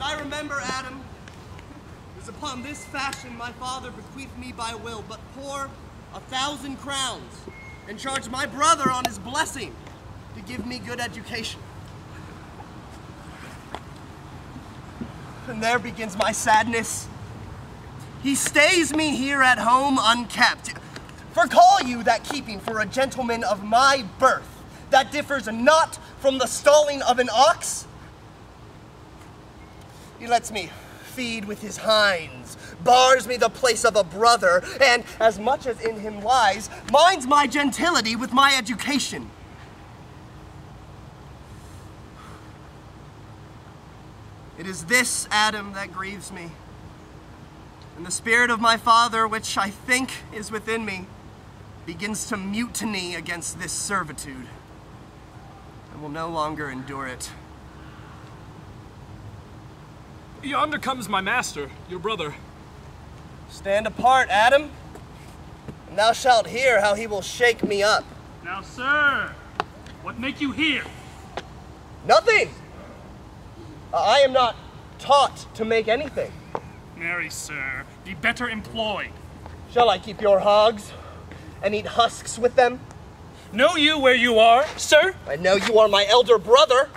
I remember, Adam, it was upon this fashion my father bequeathed me by will, but pour 1,000 crowns and charged my brother on his blessing to give me good education. And there begins my sadness. He stays me here at home unkept. For call you that keeping for a gentleman of my birth, that differs not from the stalling of an ox? He lets me feed with his hinds, bars me the place of a brother, and, as much as in him lies, minds my gentility with my education. It is this, Adam, that grieves me. And the spirit of my father, which I think is within me, begins to mutiny against this servitude. I will no longer endure it. Yonder comes my master, your brother. Stand apart, Adam, and thou shalt hear how he will shake me up. Now, sir, what make you here? Nothing! I am not taught to make anything. Marry, sir, be better employed. Shall I keep your hogs and eat husks with them? Know you where you are, sir? I know you are my elder brother,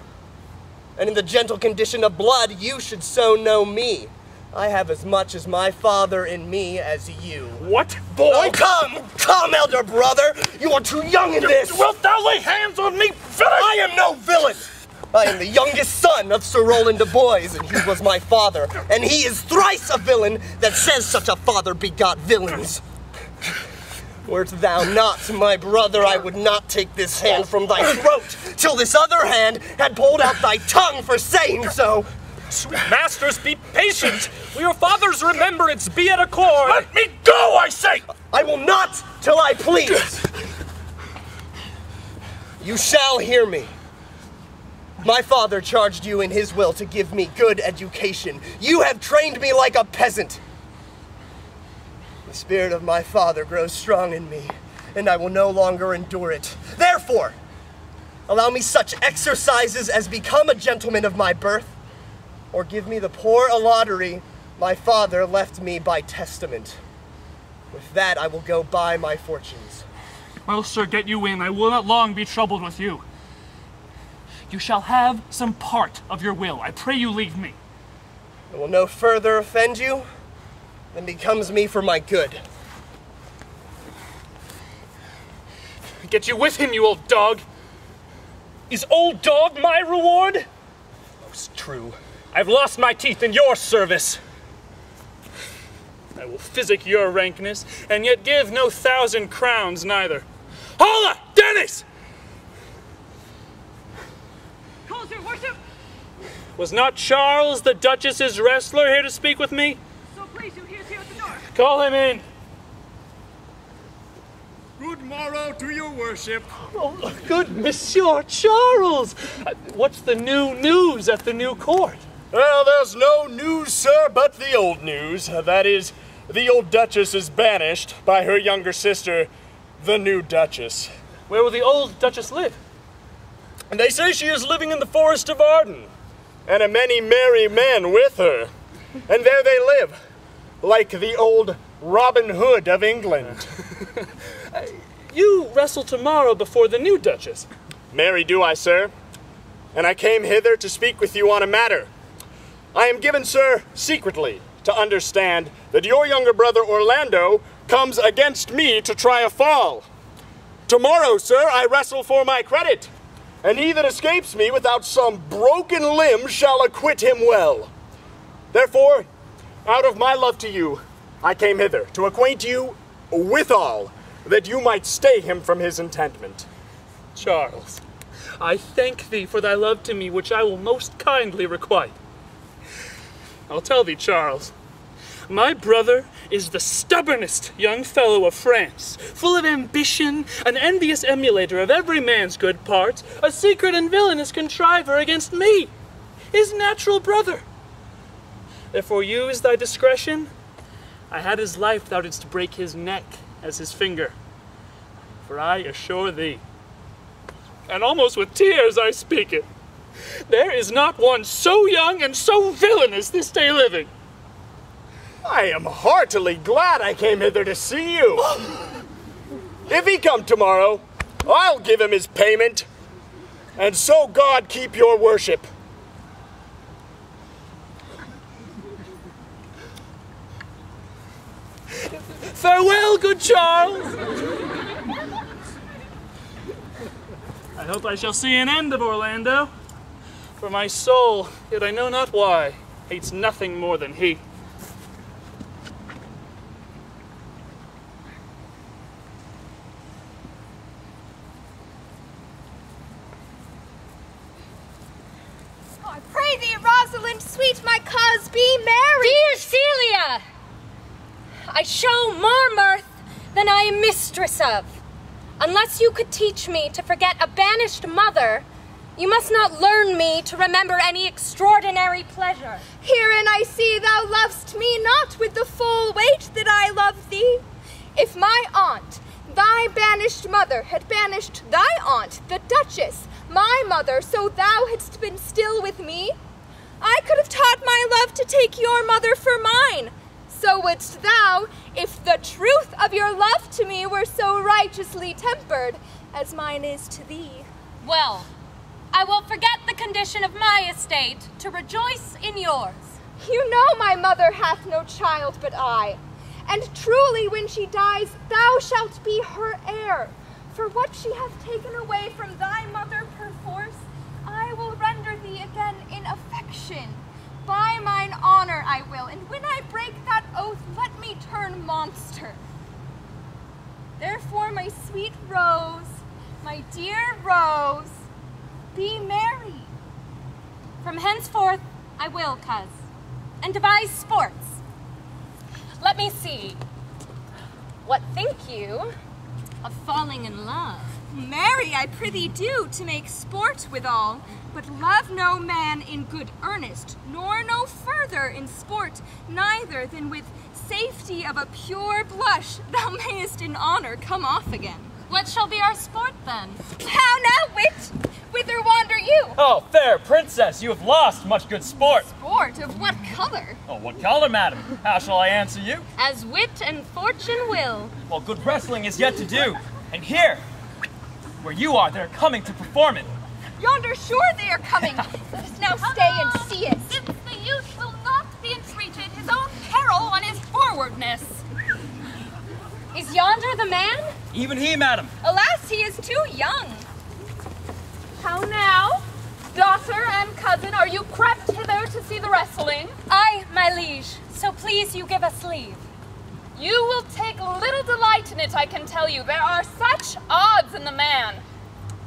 and in the gentle condition of blood, you should so know me. I have as much as my father in me as you. What, boy? Oh, come, elder brother! You are too young in this! Wilt thou lay hands on me, villain? I am no villain! I am the youngest son of Sir Roland de Boys, and he was my father, and he is thrice a villain that says such a father begot villains. Wert thou not my brother, I would not take this hand from thy throat, till this other hand had pulled out thy tongue for saying so. Sweet masters, be patient. For your father's remembrance be at accord. Let me go, I say! I will not till I please. You shall hear me. My father charged you in his will to give me good education. You have trained me like a peasant. The spirit of my father grows strong in me, and I will no longer endure it. Therefore, allow me such exercises as become a gentleman of my birth, or give me the poor allottery my father left me by testament. With that, I will go buy my fortunes. Well, sir, get you in. I will not long be troubled with you. You shall have some part of your will. I pray you leave me. I will no further offend you than becomes me for my good. Get you with him, you old dog. Is old dog my reward? Most true. I've lost my teeth in your service. I will physic your rankness, and yet give no 1,000 crowns neither. Holla, Dennis! Calls your worship. Was not Charles, the Duchess's wrestler, here to speak with me? So please you, he is here at the door. Call him in. Good morrow to your worship. Oh, good Monsieur Charles. What's the new news at the new court? Well, there's no news, sir, but the old news. That is, the old Duchess is banished by her younger sister, the new Duchess. Where will the old Duchess live? And they say she is living in the forest of Arden, and a many merry men with her. And there they live, like the old Robin Hood of England. You wrestle tomorrow before the new Duchess. Marry do I, sir, and I came hither to speak with you on a matter. I am given, sir, secretly, to understand that your younger brother Orlando comes against me to try a fall. Tomorrow, sir, I wrestle for my credit, and he that escapes me without some broken limb shall acquit him well. Therefore, out of my love to you, I came hither to acquaint you withal, that you might stay him from his intentment. Charles, I thank thee for thy love to me, which I will most kindly requite. I'll tell thee, Charles, my brother is the stubbornest young fellow of France, full of ambition, an envious emulator of every man's good parts, a secret and villainous contriver against me, his natural brother. Therefore use thy discretion. I had his life, thou didst break his neck as his finger. For I assure thee, and almost with tears I speak it, There is not one so young and so villainous this day living. I am heartily glad I came hither to see you. If he come tomorrow, I'll give him his payment. And so God keep your worship. Farewell, good Charles. I hope I shall see an end of Orlando, for my soul, yet I know not why, hates nothing more than he. I pray thee, Rosalind, sweet my cause, be merry. Dear Celia, I show more mirth than I am mistress of. Unless you could teach me to forget a banished mother, you must not learn me to remember any extraordinary pleasure. Herein I see thou lovest me not with the full weight that I love thee. If my aunt, thy banished mother, had banished thy aunt, the Duchess, my mother, so thou hadst been still with me, I could have taught my love to take your mother for mine. So wouldst thou, if the truth of your love to me were so righteously tempered as mine is to thee. Well, I will forget the condition of my estate to rejoice in yours. You know my mother hath no child but I, and truly when she dies thou shalt be her heir. For what she hath taken away from thy mother perforce, I will render thee again in affection. By mine honor I will, and when I break that oath, let me turn monster. Therefore, my sweet Rose, my dear Rose, be merry. From henceforth I will, coz, and devise sports. Let me see. What think you of falling in love? Marry, I prithee do, to make sport withal, but love no man in good earnest, nor no further in sport, neither than with safety of a pure blush thou mayest in honor come off again. What shall be our sport then? How now, wit? Whither wander you? Oh, fair princess, you have lost much good sport. Sport of what color? Oh, what color, madam? How shall I answer you? As wit and fortune will. Well, good wrestling is yet to do. And here, where you are, they're coming to perform it. Yonder sure they are coming. Let us now stay and see it. Since the youth will not be entreated, his own peril on his forwardness. Is yonder the man? Even he, madam. Alas, he is too young. How now? Daughter and cousin, are you crept hither to see the wrestling? Aye, my liege. So please you give us leave. You will take little delight in it, I can tell you. There are such odds in the man.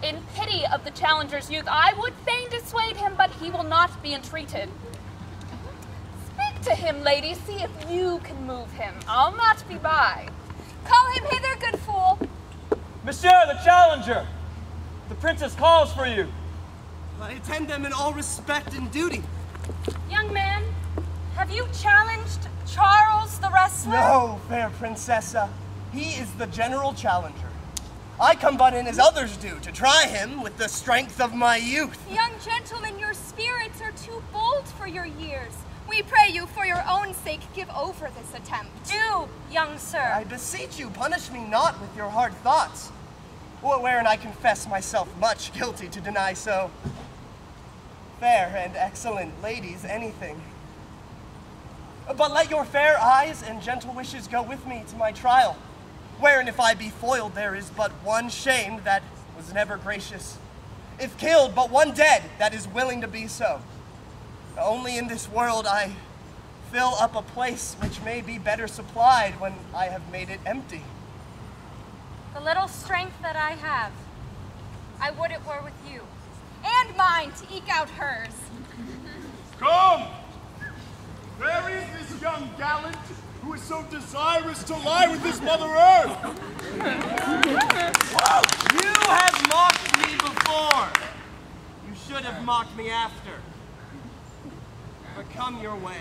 In pity of the challenger's youth, I would fain dissuade him, but he will not be entreated. Speak to him, lady, see if you can move him. I'll not be by. Call him hither, good fool. Monsieur, the challenger! The princess calls for you. I attend them in all respect and duty. Young man, have you challenged Charles the wrestler? No, fair princessa. He is the general challenger. I come but in as others do, to try him with the strength of my youth. Young gentlemen, your spirits are too bold for your years. We pray you, for your own sake, give over this attempt. Do, young sir. I beseech you, punish me not with your hard thoughts, wherein I confess myself much guilty to deny so fair and excellent ladies anything. But let your fair eyes and gentle wishes go with me to my trial, wherein if I be foiled, there is but one shame that was never gracious. If killed, but one dead that is willing to be so. Only in this world I fill up a place which may be better supplied when I have made it empty. The little strength that I have, I would it were with you. And mine, to eke out hers. Come! Where is this young gallant who is so desirous to lie with his Mother Earth? You have mocked me before. You should have mocked me after. But come your ways.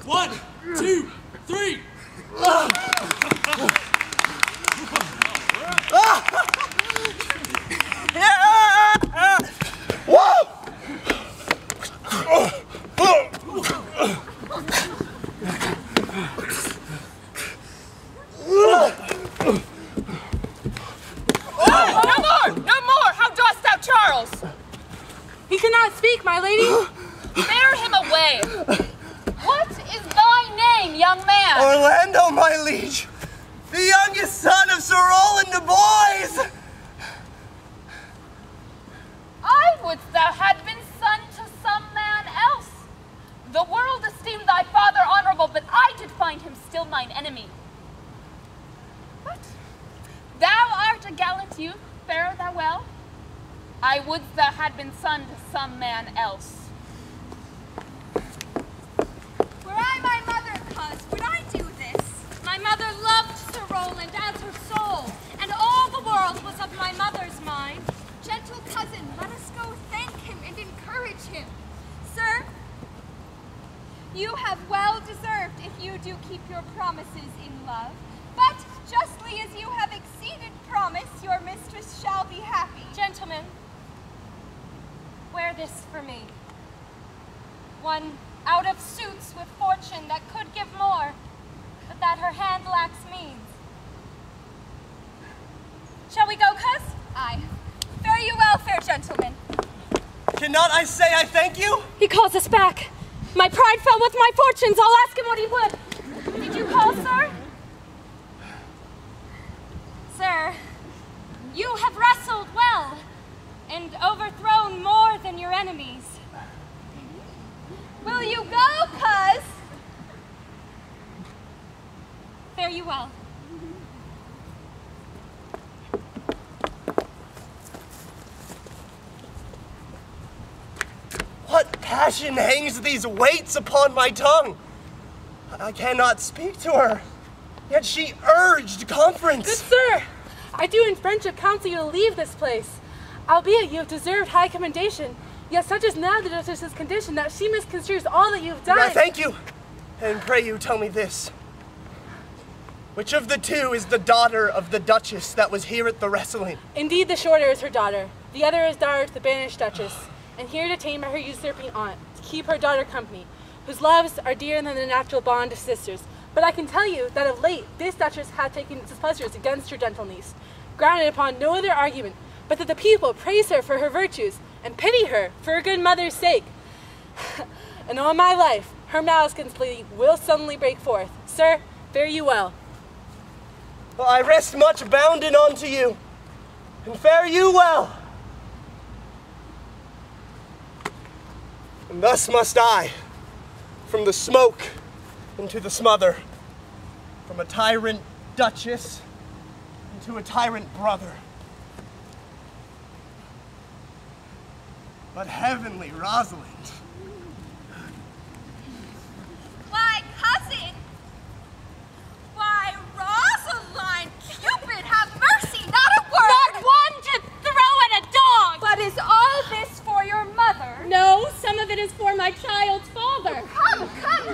One, two, three. No more! How dost thou, Charles? He cannot speak, my lady. Bear him away. What is thy name, young man? Orlando, my liege, the youngest son of Sir Roland de Boys. I would thou had been son to some man else. The world esteemed thy father honorable, but I did find him still mine enemy. But thou art a gallant youth, fare thou well. I would thou had been son to some man else. Were I my mother, cuz, would I do this? My mother loved Sir Roland as her soul, and all the world was of my mother's mind. Gentle cousin, let us go thank him and encourage him. Sir, you have well deserved if you do keep your promises in love. But justly as you have exceeded promise, your mistress shall be happy. Gentlemen, wear this for me. One out of suits with fortune that could give more, but that her hand lacks means. Shall we go, cuz? Aye. Fare you well, fair gentlemen. Cannot I say I thank you? He calls us back. My pride fell with my fortunes. I'll ask him what he would. Did you call, sir? Sir, you have wrestled well and overthrown more than your enemies. Will you go, cuz? Fare you well. What passion hangs these weights upon my tongue? I cannot speak to her, yet she urged conference. Good sir, I do in friendship counsel you to leave this place. Albeit you have deserved high commendation, yet such is now the Duchess's condition that she misconstrues all that you have done. I thank you, and pray you tell me this. Which of the two is the daughter of the Duchess that was here at the wrestling? Indeed, the shorter is her daughter. The other is daughter to the banished Duchess, and here detained by her usurping aunt, to keep her daughter company, whose loves are dearer than the natural bond of sisters. But I can tell you that of late this Duchess hath taken displeasures against her gentle niece, grounded upon no other argument, but that the people praise her for her virtues, and pity her for her good mother's sake. And all my life, her malice will suddenly break forth. Sir, fare you well. Well, I rest much bounden unto you, and fare you well. And thus must I, from the smoke into the smother, from a tyrant Duchess into a tyrant brother. But heavenly Rosalind. Why, cousin! Why, Rosaline! Cupid, have mercy! Not a word! Not one to throw at a dog! But is all this for your mother? No, some of it is for my child's father. Come,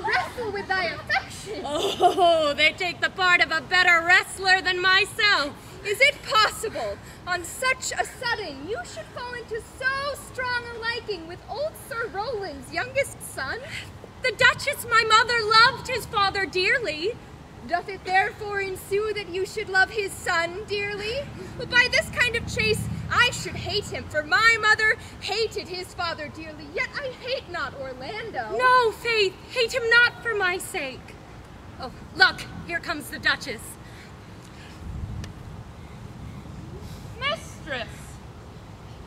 wrestle with thy affection. Oh, they take the part of a better wrestler than myself. Is it possible, on such a sudden, you should fall into so strong a liking with old Sir Roland's youngest son? The Duchess, my mother, loved his father dearly. Doth it therefore ensue that you should love his son dearly? Well, by this kind of chase, I should hate him, for my mother hated his father dearly, yet I hate not Orlando. No, Faith, hate him not for my sake. Oh, look, here comes the Duchess. Mistress,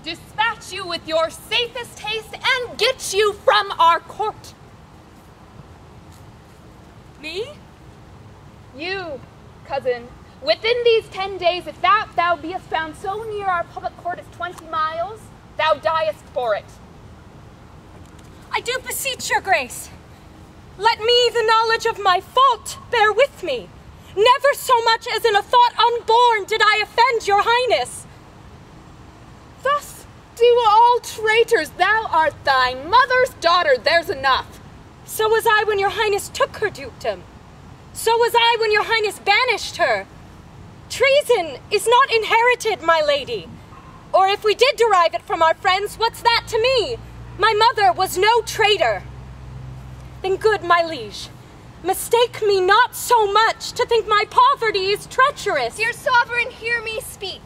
dispatch you with your safest haste and get you from our court. Me? You, cousin, within these 10 days, if thou beest found so near our public court as 20 miles, diest for it. I do beseech your grace. Let me the knowledge of my fault bear with me. Never so much as in a thought unborn did I offend your highness. Thus do all traitors. Thou art thy mother's daughter. There's enough. So was I when your highness took her dukedom. So was I when your highness banished her. Treason is not inherited, my lady. Or if we did derive it from our friends, what's that to me? My mother was no traitor. Then good, my liege, mistake me not so much to think my poverty is treacherous. Dear sovereign, hear me speak.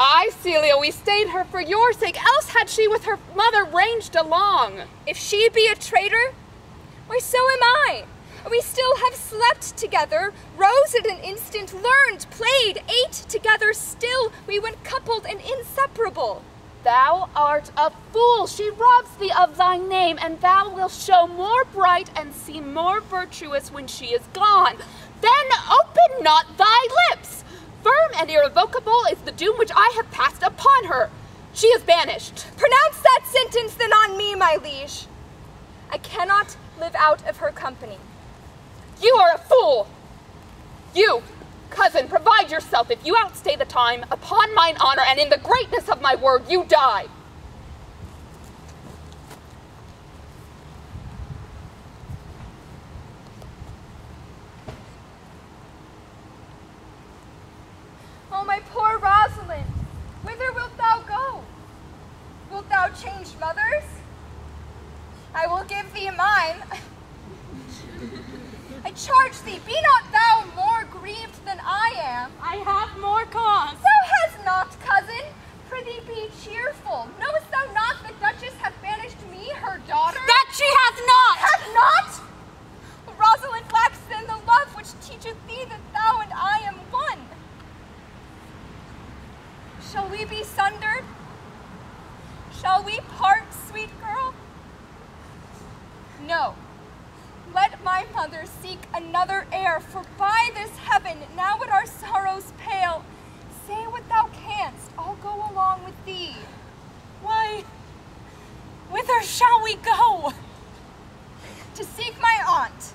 Aye, Celia, we stayed her for your sake, else had she with her mother ranged along. If she be a traitor, why so am I. We still have slept together, rose at an instant, learned, played, ate together, still we went coupled and inseparable. Thou art a fool. She robs thee of thy name, and thou wilt show more bright and seem more virtuous when she is gone. Then open not thy lips. Firm and irrevocable is the doom which I have passed upon her. She is banished. Pronounce that sentence then on me, my liege. I cannot live out of her company. You are a fool. You, cousin, provide yourself. If you outstay the time, upon mine honor and in the greatness of my word, you die. Oh, my poor Rosalind, whither wilt thou go? Wilt thou change mothers? I will give thee mine. I charge thee, be not thou more grieved than I am. I have more cause. Thou hast not, cousin. Prithee be cheerful. Knowest thou not the Duchess hath banished me, her daughter? That she hath not! Hath not? Rosalind lacks then the love which teacheth thee that thou and I am one. Shall we be sundered? Shall we part, sweet girl? No. Let my mother seek another heir, for by this heaven, now at our sorrows pale, say what thou canst, I'll go along with thee. Why, whither shall we go? To seek my aunt,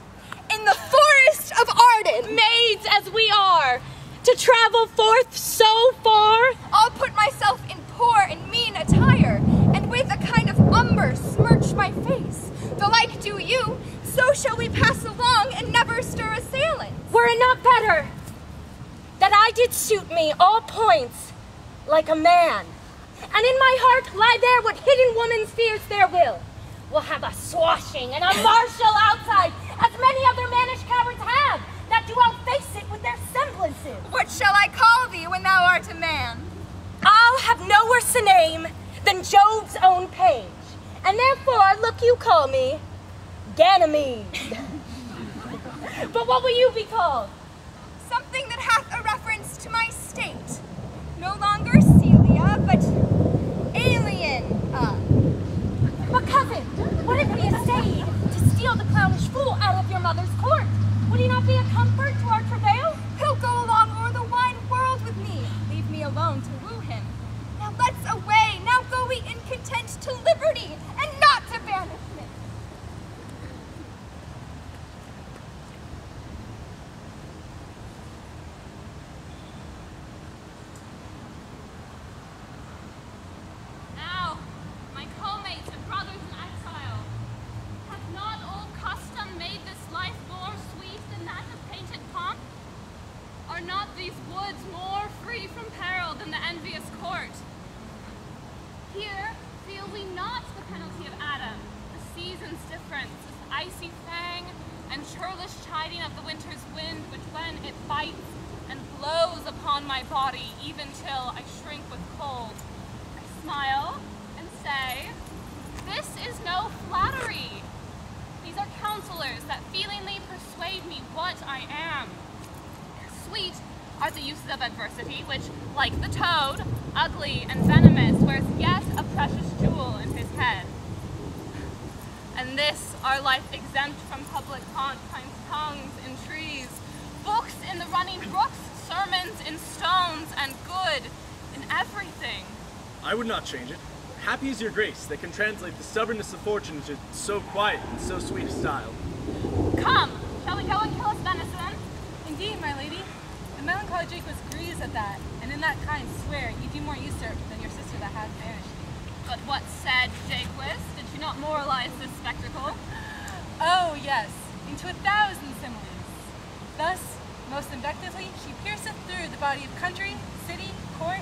in the forest of Arden. Maids as we are, to travel forth so far? I'll put myself in poor and mean attire, and with a kind of umber smirch my face. The like do you, so shall we pass along and never stir assailants. Were it not better that I did suit me all points like a man, and in my heart lie there what hidden woman's fears there will? We'll have a swashing and a martial outside, as many other mannish cowards have, that do outface it with their semblances. What shall I call thee when thou art a man? I'll have no worse a name than Job's own page, and therefore look you call me Ganymede. But what will you be called? Something that hath a reference to my state. No longer Celia, but alien. But cousin, what if we essayed to steal the clownish fool out of your mother's court? Would he not be a comfort to our travail? He'll go along o'er the wide world with me. Leave me alone to woo him. Now let's away. Now go we in content to liberty and not to banishment. Now, my co-mates and brothers in exile, hath not old custom made this life more sweet than that of painted pomp? Are not these woods more free from peril than the envious court? Here feel we not the penalty of Adam, the season's difference, this icy fang and churlish chiding of the winter's wind, which when it bites and blows upon my body, even till I shrink with cold, I smile and say, this is no flattery. These are counselors that feelingly persuade me what I am. Sweet are the uses of adversity, which, like the toad, ugly and venomous, wears yet a precious jewel in his head. And this our life exempt from public haunt finds tongues in trees, books in the running brooks, sermons in stones, and good in everything. I would not change it. Happy is your grace that can translate the stubbornness of fortune into so quiet and so sweet a style. Come, shall we go and kill us venison? Indeed, my lady. The melancholy Jaques grieves at that, and in that kind swear you do more usurp than your sister that hath banished thee. But what said Jaques? Did she not moralize this spectacle? Oh, yes, into 1,000 similes. Thus, most invectively, she pierceth through the body of country, city, court,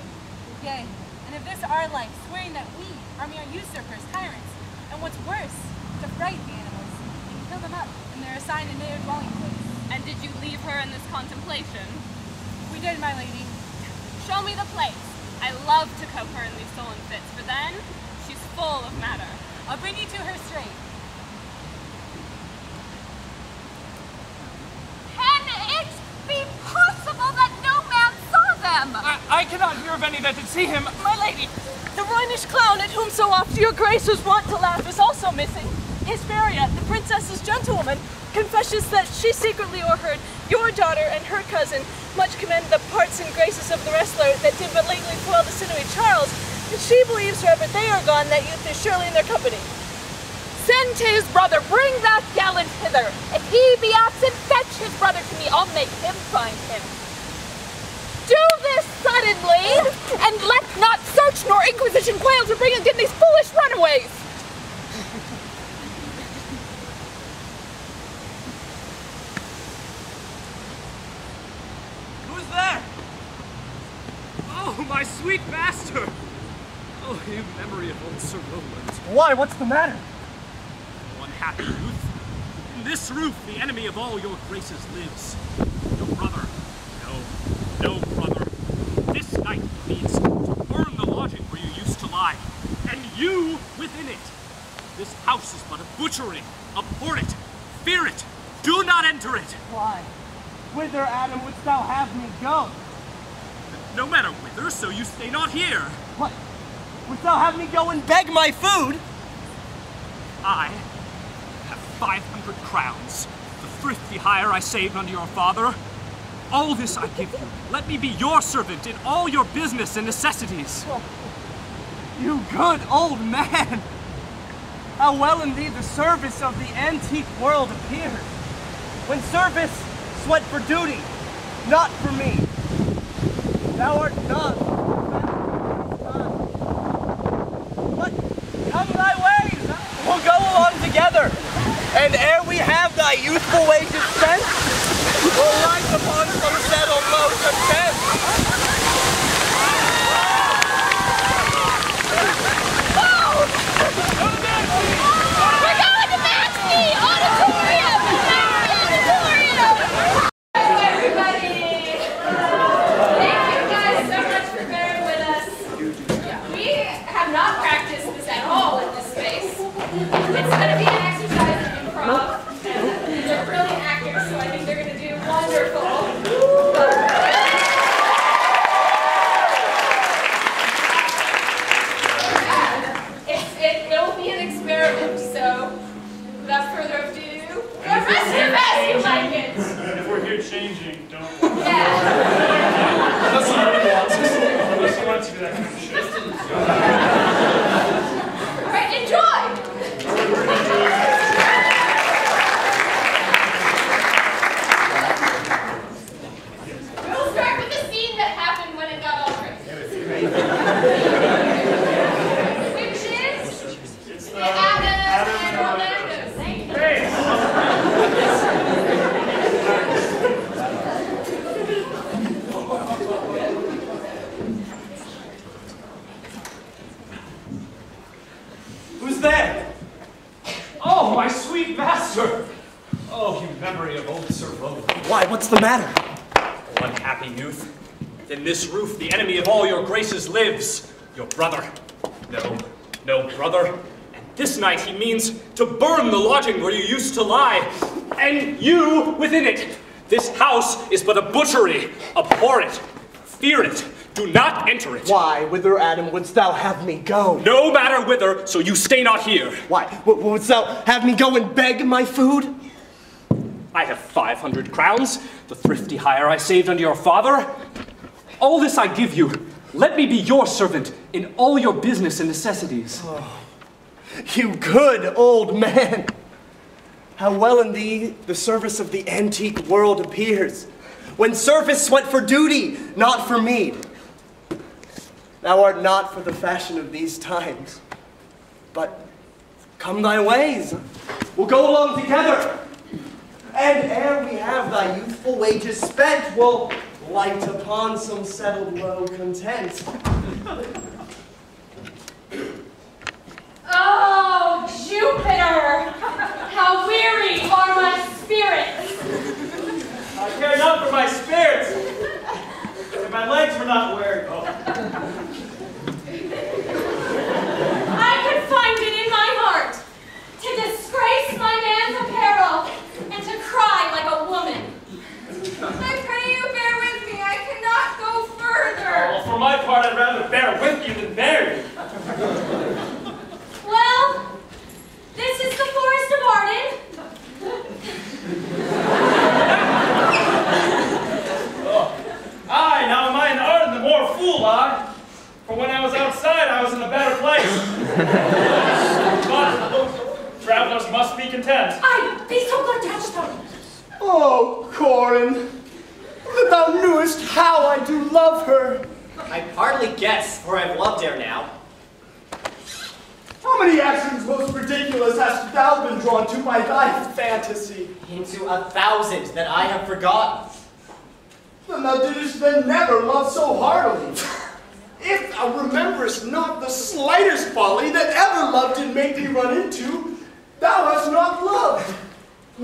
yea, and of this our life, swearing that we are mere usurpers, tyrants, and what's worse, to fright the animals, and kill them up in their assigned and native dwelling place. And did you leave her in this contemplation? We did, my lady. Show me the place. I love to cope her in these sullen fits, for then she's full of matter. I'll bring you to her straight. Can it be possible that no man saw them? I cannot hear of any that did see him. My lady, the Rhenish clown at whom so oft your grace was wont to laugh is also missing. Hesperia, the princess's gentlewoman, confesses that she secretly o'erheard your daughter and her cousin much commend the parts and graces of the wrestler that did but lately foil the sinewy Charles, and she believes wherever they are gone that youth is surely in their company. Send to his brother, bring that gallant hither. If he be absent, fetch his brother to me, I'll make him find him. Do this suddenly, and let not search nor inquisition quail to bring again these foolish runaways. Who's there? Oh, my sweet master! Oh, you memory of old Sir Roland. Why? What's the matter? Oh, unhappy youth. In this roof, the enemy of all your graces lives. Your brother. No, brother. This night means to burn the lodging where you used to lie, and you within it. This house is but a butchery. Abhor it. Fear it. Do not enter it. Why? Whither, Adam, wouldst thou have me go? No matter whither, so you stay not here. What? Wouldst thou have me go and beg my food? I have 500 crowns, the thrifty hire I saved under your father. All this I give you. Let me be your servant in all your business and necessities. Oh, you good old man! How well in thee the service of the antique world appears. When service, sweat for duty, not for me. Thou art done. But come thy ways. We'll go along together. And ere we have thy youthful wages spent, we'll rise upon some settled low content. We're going to Mansky Auditorium! Everybody! Thank you guys so much for bearing with us. We have not practiced this at all in this space. It's going to be an exercise in improv. They're brilliant actors, so I think they're going to do wonderful. It'll be an experiment, so without further ado, the rest of us, you like it! If we're here changing, don't. Yeah. Unless you want to do that kind of shit. Alright, enjoy! We'll start with the scene that happened when it got all crazy. Which is the Adam and Orlando scene. Who's there? Oh, my sweet master! Oh, you memory of old Sir Roland. Why, what's the matter? Oh, unhappy youth. In this roof, the enemy of all your graces lives. Your brother. No, brother. And this night he means to burn the lodging where you used to lie, and you within it. This house is but a butchery. Abhor it. Fear it. Do not enter it. Why, whither, Adam, wouldst thou have me go? No matter whither, so you stay not here. Why, wouldst thou have me go and beg my food? I have 500 crowns, the thrifty hire I saved under your father. All this I give you. Let me be your servant in all your business and necessities. Oh, you good old man! How well in thee the service of the antique world appears, when service went for duty, not for meed. Thou art not for the fashion of these times, but come thy ways, we'll go along together. And ere we have thy youthful wages spent, we'll light upon some settled low content. Oh, Jupiter! How weary are my spirits! I care not for my spirits, if my legs were not weary. Oh. I could find it in my heart to disgrace my man's apparel and to cry like a woman. I pray you bear with me. I cannot go further. Well, for my part, I'd rather bear with you than bear you. Well, this is the Forest of Arden. Oh. Aye, now am I in Arden, the more fool I. For when I was outside, I was in a better place. But travelers must be content. I'd be so good to touch them. Oh, Corin, that thou knewest how I do love her. I hardly guess, for I've loved ere now. How many actions most ridiculous hast thou been drawn to by thy fantasy? Into 1,000 that I have forgotten. Then thou didst then never love so heartily. If thou rememberest not the slightest folly that ever love did make thee run into, thou hast not loved.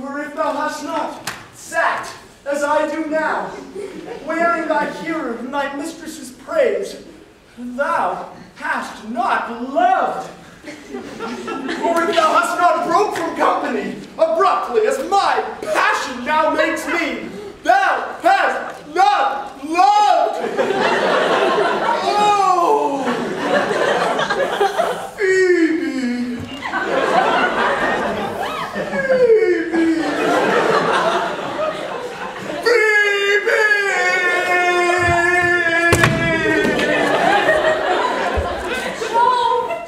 Or if thou hast not sat, as I do now, wearing thy hero in thy mistress's praise, thou hast not loved. Or if thou hast not broke from company, abruptly as my passion now makes me, thou hast not loved! Oh! Phoebe! Phoebe!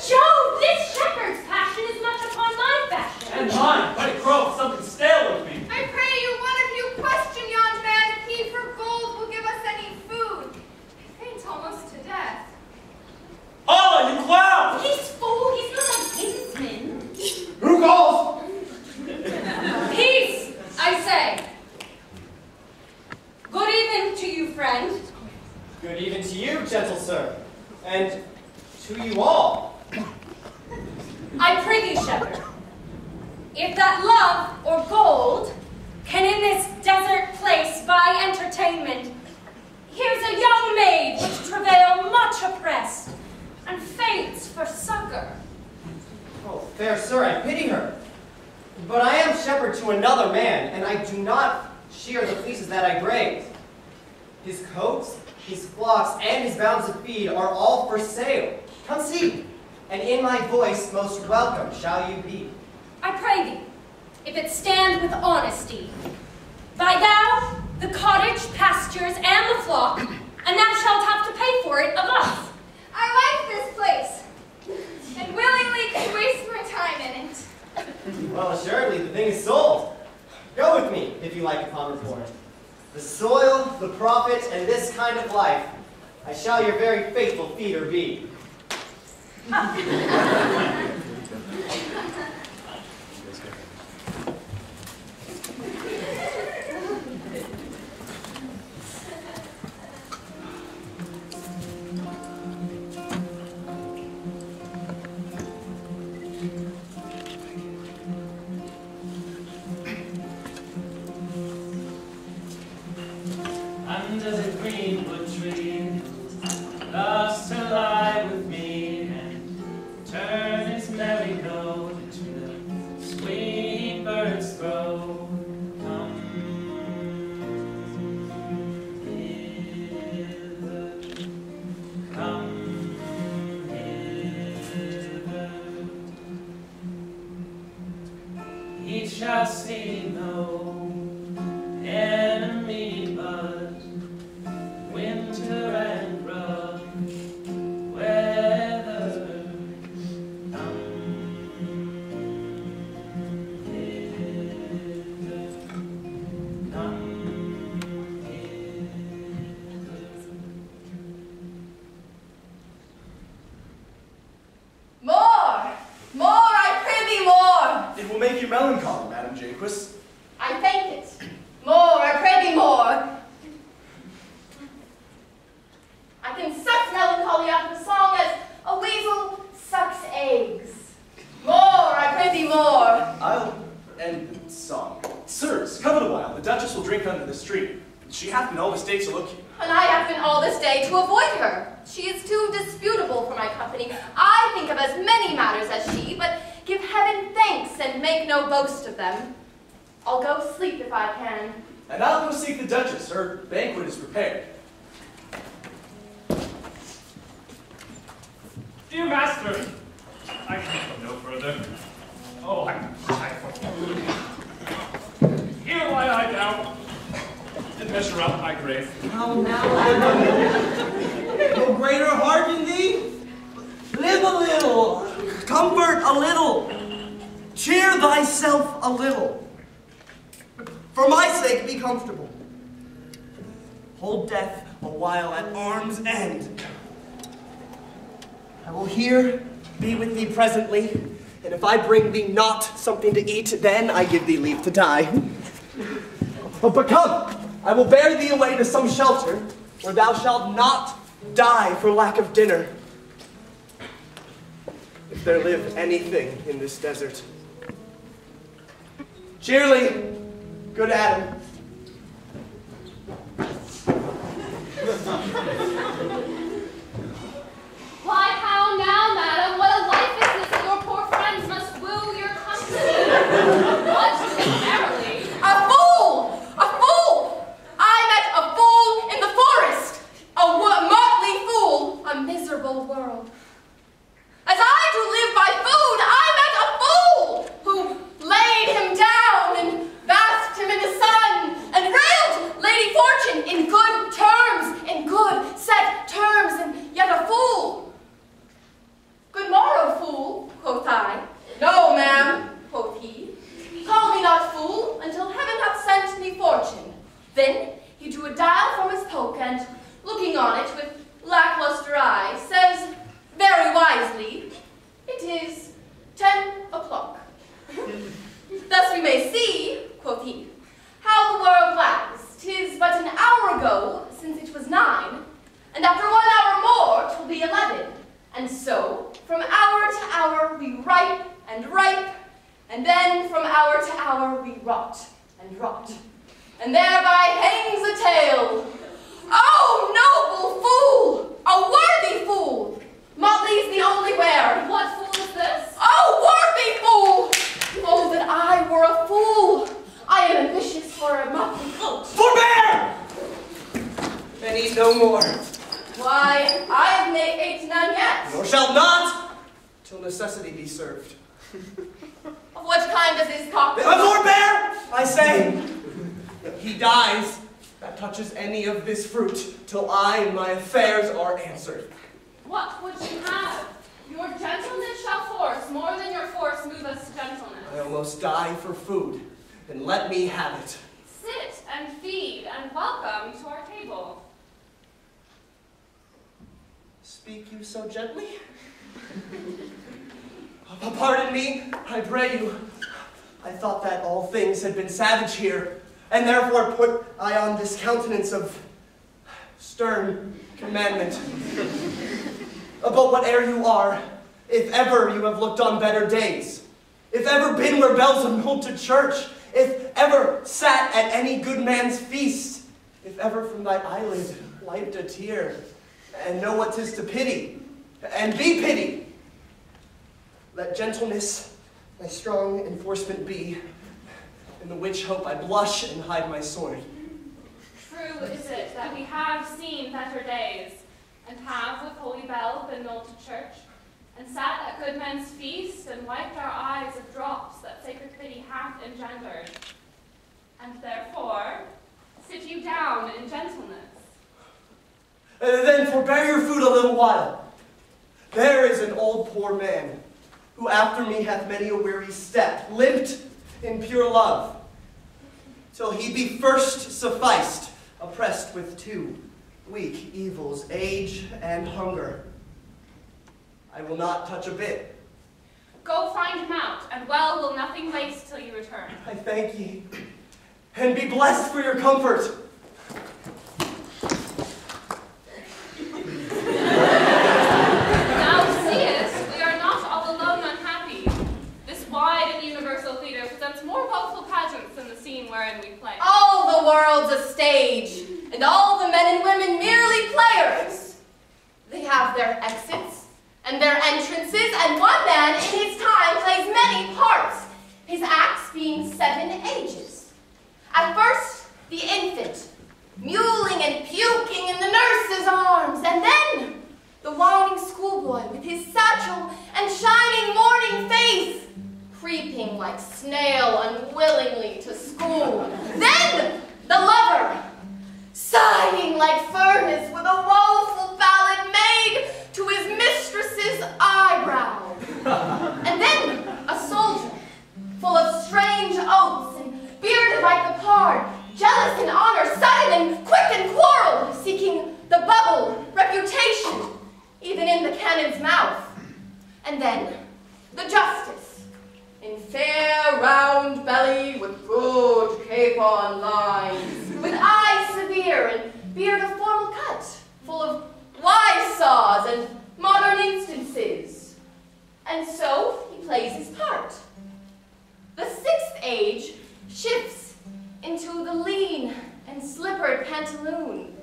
Joe, this shepherd's passion is much upon my fashion. And mine, but it growth something stale with me. I pray you, one of you, question yon man if he for gold will give us any food. I faint almost to death. Allah, you clown! He's fool, he's not a kinsman. Who calls? Peace, I say. Good evening to you, friend. Good even to you, gentle sir, and to you all. I prithee, shepherd, if that love or gold can in this desert place buy entertainment, here's a young maid which travail much oppressed, and faints for succor. Oh, fair sir, I pity her. But I am shepherd to another man, and I do not shear the fleeces that I graze. His coats, his flocks, and his bounds of feed are all for sale. Come see, and in my voice most welcome shall you be. I pray thee, if it stand with honesty, buy thou the cottage, pastures, and the flock, and thou shalt have to pay for it of us. I like this place, and willingly can waste my time in it. Well, assuredly, the thing is sold. Go with me, if you like upon report. The soil, the profit, and this kind of life, I shall your very faithful feeder be. Under the greenwood tree, loves to lie with me and turn his merry note to the sweet bird's throat. Come hither, come hither. He shall see no enemy but winter and rough weather. Duchess. I thank it. More, I pray thee more. I can suck melancholy out of the song as a weasel sucks eggs. More, I pray thee more. I'll end the song. Sirs, come a while. The Duchess will drink under this tree. She hath been all this day to look you. And I have been all this day to avoid her. She is too disputable for my company. I think of as many matters as she, but give heaven thanks and make no boast of them. I'll go sleep if I can. And I'll go seek the Duchess. Her banquet is prepared. Dear master, I can go no further. Oh, I'm tired. Here lie I down, and measure up my grave. Now, no greater heart in thee? Live a little, comfort a little, cheer thyself a little. For my sake, be comfortable. Hold death a while at arm's end. I will here be with thee presently, and if I bring thee not something to eat, then I give thee leave to die. But come, I will bear thee away to some shelter, where thou shalt not die for lack of dinner. If there live anything in this desert. Cheerly, good Adam. Why, how now, madam? What a life is this that your poor friends must woo your company? What, merrily? A fool! A fool! I met a fool in the forest! A motley fool! A miserable world. As I do live by food, I met a fool who laid him down and bathed him in the sun and railed Lady Fortune in good terms, in good set terms, and yet a fool. Good morrow, fool, quoth I. No, ma'am, quoth he. Call me not fool until heaven hath sent me fortune. Then he drew a dial from his poke and, looking on it with lackluster eye, says, very wisely, it is 10 o'clock. Thus we may see, quoth he, how the world lags. 'Tis but an hour ago since it was 9, and after 1 hour more 'twill be 11. And so, from hour to hour we ripe, and then from hour to hour we rot, and thereby hangs a tale. Oh, noble fool! A worthy fool! Motley's the only wear. What fool is this? Oh, worthy fool! Oh, that I were a fool! I am ambitious for a motley coat. Forbear! And eat no more. Why, I have ate none yet. Nor shalt not, till necessity be served. Of what kind is this cock? Forbear, I say. He dies that touches any of this fruit, till I and my affairs are answered. What would you have? Your gentleness shall force more than your force move us to gentleness. I almost die for food, and let me have it. Sit and feed and welcome to our table. Speak you so gently? Pardon me, I pray you. I thought that all things had been savage here, and therefore put I on this countenance of stern commandment. But whate'er you are, if ever you have looked on better days, if ever been where bells are knolled to church, if ever sat at any good man's feast, if ever from thy eyelid wiped a tear, and know what 'tis to pity, and be pitied, let gentleness my strong enforcement be, in the which hope I blush and hide my sword. True is it that we have seen better days, and have with holy bell been knolled to church, and sat at good men's feast, and wiped our eyes of drops that sacred pity hath engendered. And therefore, sit you down in gentleness. Then forbear your food a little while. There is an old poor man, who after me hath many a weary step, limped in pure love, till he be first sufficed, oppressed with 2 weak evils, age and hunger. I will not touch a bit. Go find him out, and well will nothing waste till you return. I thank ye, and be blessed for your comfort. Thou seest, we are not all alone unhappy. This wide and universal theater presents more woeful pageants than the scene wherein we play. All the world's a stage, and all the men and women merely players. They have their exits and their entrances, and one man in his time plays many parts, his acts being 7 ages. At first, the infant, mewling and puking in the nurse's arms, and then the whining schoolboy with his satchel and shining morning face, creeping like snail unwillingly to school. Then the lover, sighing like furnace with a woeful ballad made to his mistress's eyebrow. And then a soldier, full of strange oaths and bearded like the pard, jealous in honor, sudden and quick in quarrel, seeking the bubble, reputation, even in the cannon's mouth. And then the justice, in fair round belly with good capon lines, with eye severe and beard of formal cut, full of wise saws and modern instances. And so he plays his part. The 6th age shifts into the lean and slippered pantaloon,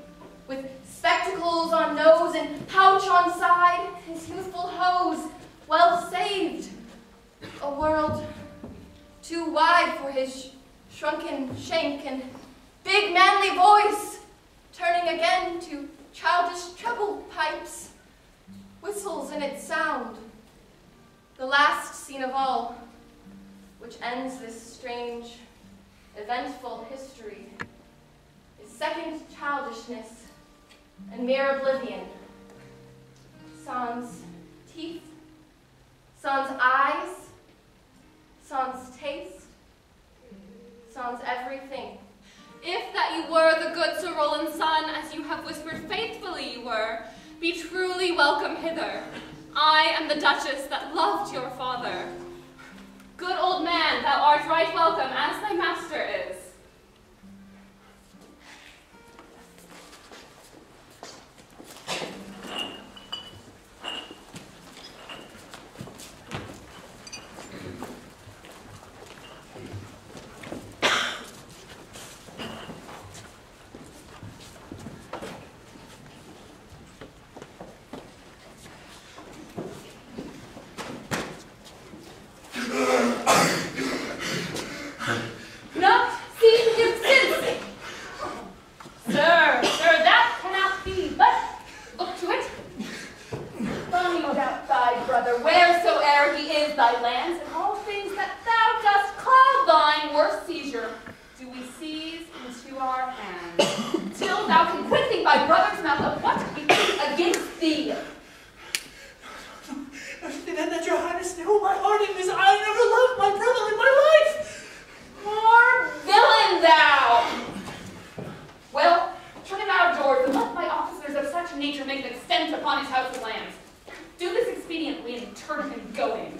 with spectacles on nose and pouch on side, his youthful hose well saved. A world too wide for his shrunken shank and big manly voice, turning again to childish treble pipes, whistles in its sound. The last scene of all, which ends this strange, eventful history, is second childishness and mere oblivion. Sans teeth, sans eyes, sans taste, sans everything. If that you were the good Sir Roland's son, as you have whispered faithfully you were, be truly welcome hither. I am the Duchess that loved your father. Good old man, thou art right welcome, as thy master is. Not seen him since. Sir, that cannot be, but look to it. Find out thy brother, wheresoe'er he is, thy lands, and all things that thou dost call thine worst seizure, do we seize into our hands, till thou can quit thee by brother's mouth of what we think against thee. That your highness knew my heart in his eye never loved my brother in my life. Poor villain thou! Well, turn him out of doors and let my officers of such nature make an extent upon his house and lands. Do this expediently and turn him going.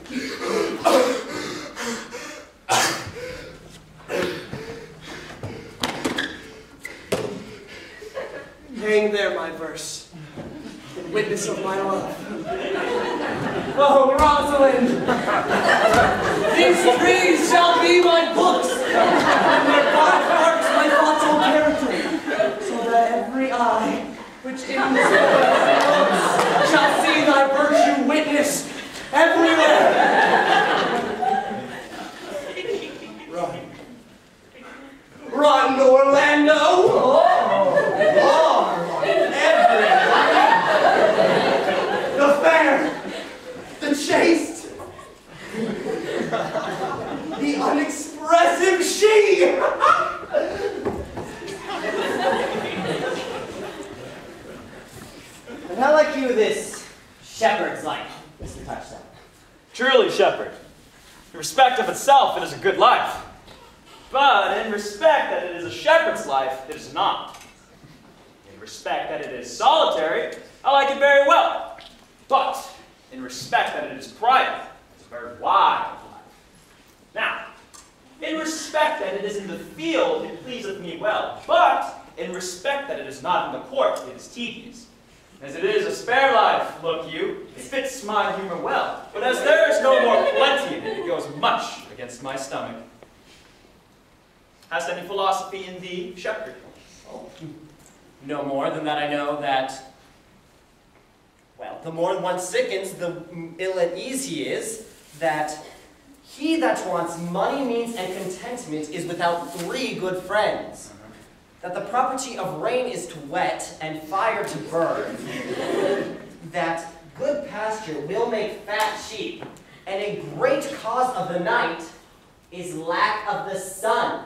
Hang there my verse, in witness of my love. Oh, Rosalind! These trees shall be my books, and their dark arts my thoughtful character, so that every eye which in this book looks shall see thy virtue witnessed everywhere. Run. Run, Orlando! Far everywhere. The fair, the chaste, the unexpressive she! And how like you this shepherd's life, Mr. Touchstone? Truly, shepherd. In respect of itself, it is a good life. But in respect that it is a shepherd's life, it is not. In respect that it is solitary, I like it very well. But in respect that it is private, it's a very wide life. respect that it is in the field, it pleaseth me well. But in respect that it is not in the court, it is tedious. As it is a spare life, look you, it fits my humor well. But as there is no more plenty in it, it goes much against my stomach. Hast any philosophy in thee, shepherd? Oh, no more than that I know that, well, the more one sickens, the ill at ease he is, that he that wants money, means, and contentment is without 3 good friends. That the property of rain is to wet, and fire to burn. That good pasture will make fat sheep, and a great cause of the night is lack of the sun.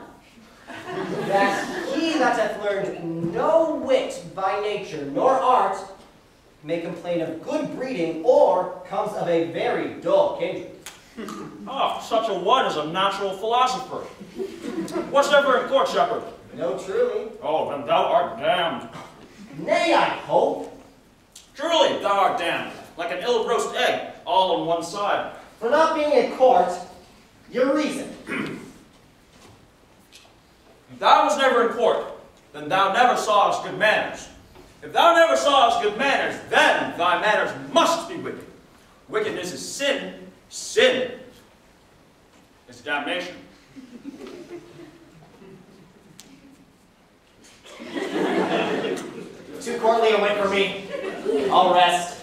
That he that hath learned no wit by nature, nor art, may complain of good breeding, or comes of a very dull kindred. Oh, such a one is a natural philosopher. What's ever in court, shepherd? No, truly. Oh, then thou art damned. Nay, I hope. Truly, thou art damned, like an ill roast egg, all on one side. For not being in court, your reason. If thou was never in court, then thou never sawest good manners. If thou never sawest good manners, then thy manners must be wicked. Wickedness is sin. Sin is damnation. Too courtly a wit for me. I'll rest.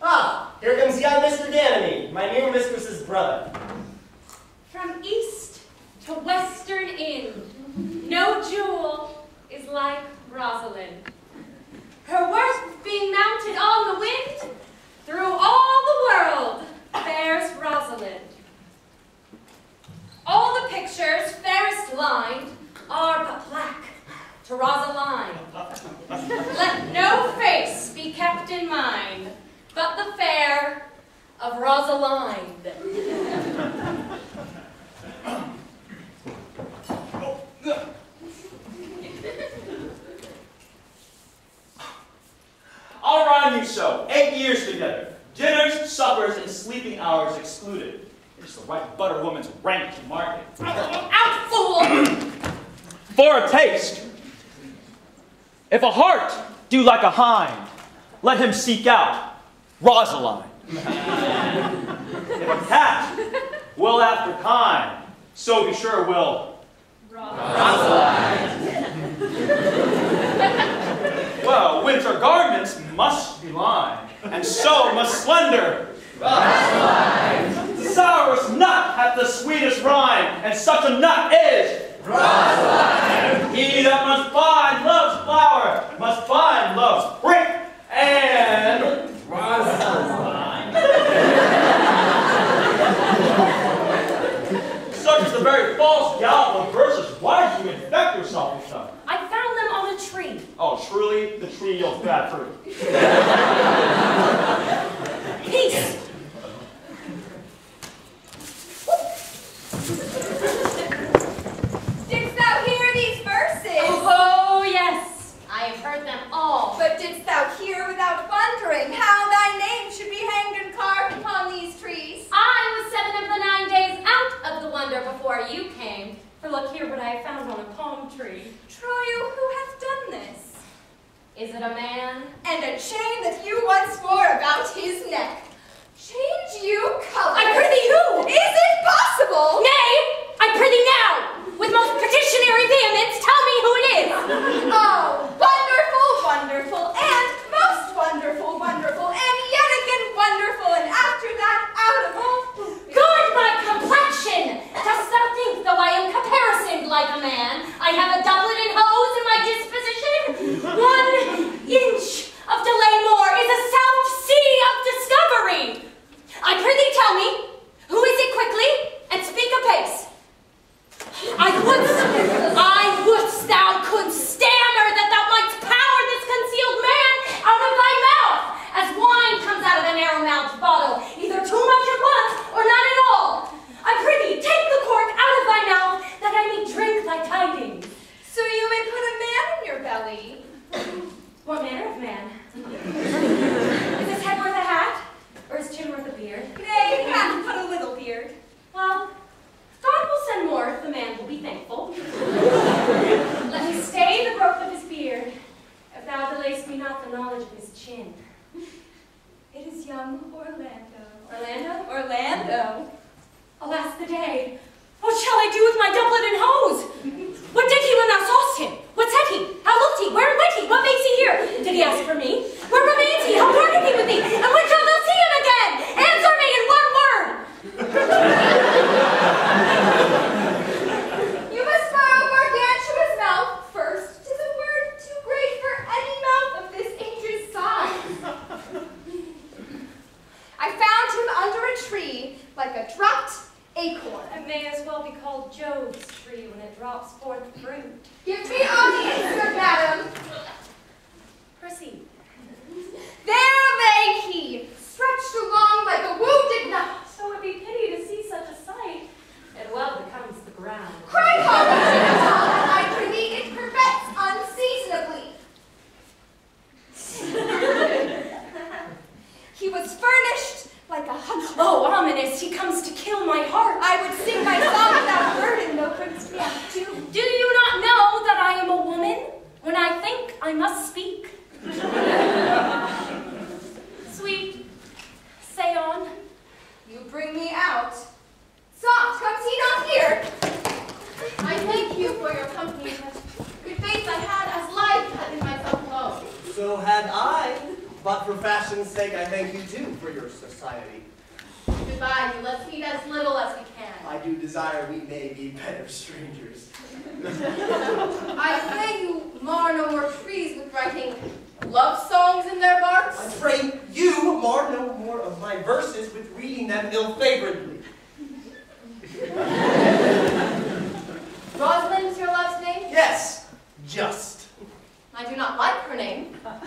Ah, here comes young Mr. Ganymede, my new mistress's brother. From east to western Ind, no jewel is like Rosalind. Her worth being mounted on the wind, through all the world bears Rosalind. All the pictures fairest lined are but black to Rosaline. Let no face be kept in mind, but the fair of Rosalind. I'll rhyme you so. 8 years together. Dinners, suppers, and sleeping hours excluded. It is the right butter woman's rank to market. Out, fool! For a taste. If a hart do like a hind, let him seek out Rosaline. If a cat will after kind, so be sure will Rosaline. Well, winter garments must be lined, and so must slender Rosaline. Sourest nut hath the sweetest rind, and such a nut is Rosaline. He that must find love's flower, must find love's prick, and Rosaline. Such is the very false gallop of verses. Why do you infect yourself with them? I found them on a tree. Oh, truly, the tree yields bad fruit. Peace! Didst thou hear these verses? Oh, yes. I have heard them all. But didst thou hear without wondering how thy name should be hanged and carved upon these trees? I was 7 of the 9 days out of the wonder before you came. For look here what I have found on a palm tree. Troyu, who hath done this? Is it a man? And a chain that you once wore about his neck. Change you color. I prithee who? Is it possible? Nay, I prithee now, with most petitionary vehemence, tell me who it is. Oh, wonderful, wonderful, and most wonderful, wonderful, and yet again wonderful, and after that, out of all. Guard my complexion! Dost thou think, though I am caparisoned like a man, I have a doublet and hose in my disposition? 1 inch of delay more is a south sea of discovery. I prithee tell me, who is it quickly, and speak apace. I wouldst thou couldst stammer that thou mightst power this concealed man out of thy mouth, as wine comes out of a narrow-mouthed bottle, either too much at once or none at all. I prithee, take the cork out of thy mouth, that I may drink thy tidings. So you may put a man in your belly. What manner of man? Is his head worth a hat, or his chin worth a beard? Nay, hath though. Alas the day. What shall I do with my doublet and hose? What did he when thou saw'st him? What said he? How looked he? Where went he? What makes he here? Did he ask for me? Where remains he? How parted he with thee? And when shalt thou see him again? Answer me in one word! You must borrow gargantua's mouth first. 'Tis a word too great for any mouth of this age's size. I found him under a tree, like a dropped acorn. It may as well be called Job's tree when it drops forth fruit. Give me audience, good madam. Proceed. There lay he, stretched along like a wounded knight. So it be pity to see such a sight. It well becomes the ground. Cry home, and I prithee, it curvets unseasonably. He was furnished like a hunter. Oh, ominous, he comes to kill my heart. I would sing my song without burden, though Prince we have two. Do you not know that I am a woman? When I think, I must speak. Sweet, say on. You bring me out. Soft, comes he not here? I thank you for your company, but good faith I had as life had in myself alone. So had I, but for fashion's sake, I thank you too for your society. Goodbye, you. Let's eat as little as we can. I do desire we may be better strangers. I pray you mar no more trees with writing love songs in their barks. I pray you mar no more of my verses with reading them ill-favoredly. Rosalind is your love's name? Yes, just. I do not like her name. Well,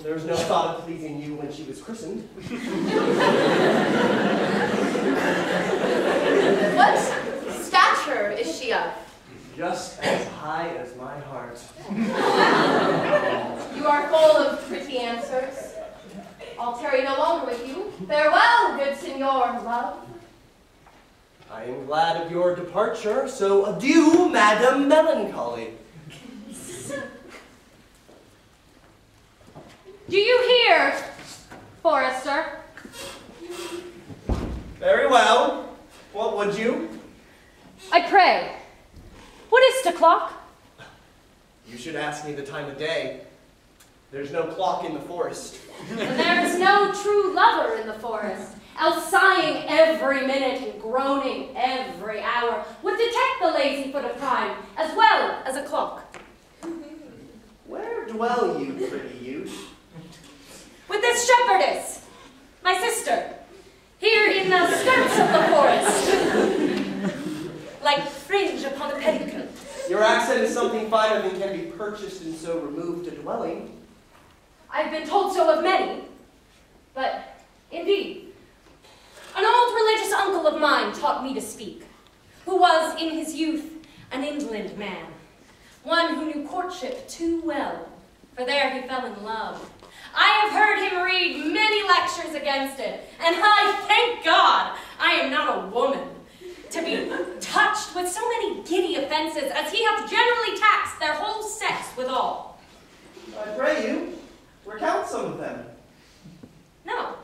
there was no thought of pleasing you when she was christened. What stature is she of? Just as high as my heart. You are full of pretty answers. I'll tarry no longer with you. Farewell, good Signor, love. I am glad of your departure, so adieu, Madam Melancholy. Do you hear, Forester? Very well. What would you? I pray. What is 't o'clock? You should ask me the time of day. There's no clock in the forest. And there is no true lover in the forest, else sighing every minute and groaning every hour would detect the lazy foot of time as well as a clock. Where dwell you, pretty youth? With this shepherdess, my sister, here in the skirts of the forest, like fringe upon a petticoat. Your accent is something finer than can be purchased and so removed a dwelling. I've been told so of many, but indeed, an old religious uncle of mine taught me to speak, who was in his youth an inland man, one who knew courtship too well, for there he fell in love. I have heard him read many lectures against it, and I thank God I am not a woman, to be touched with so many giddy offenses as he hath generally taxed their whole sex withal. I pray you, recount some of them. No.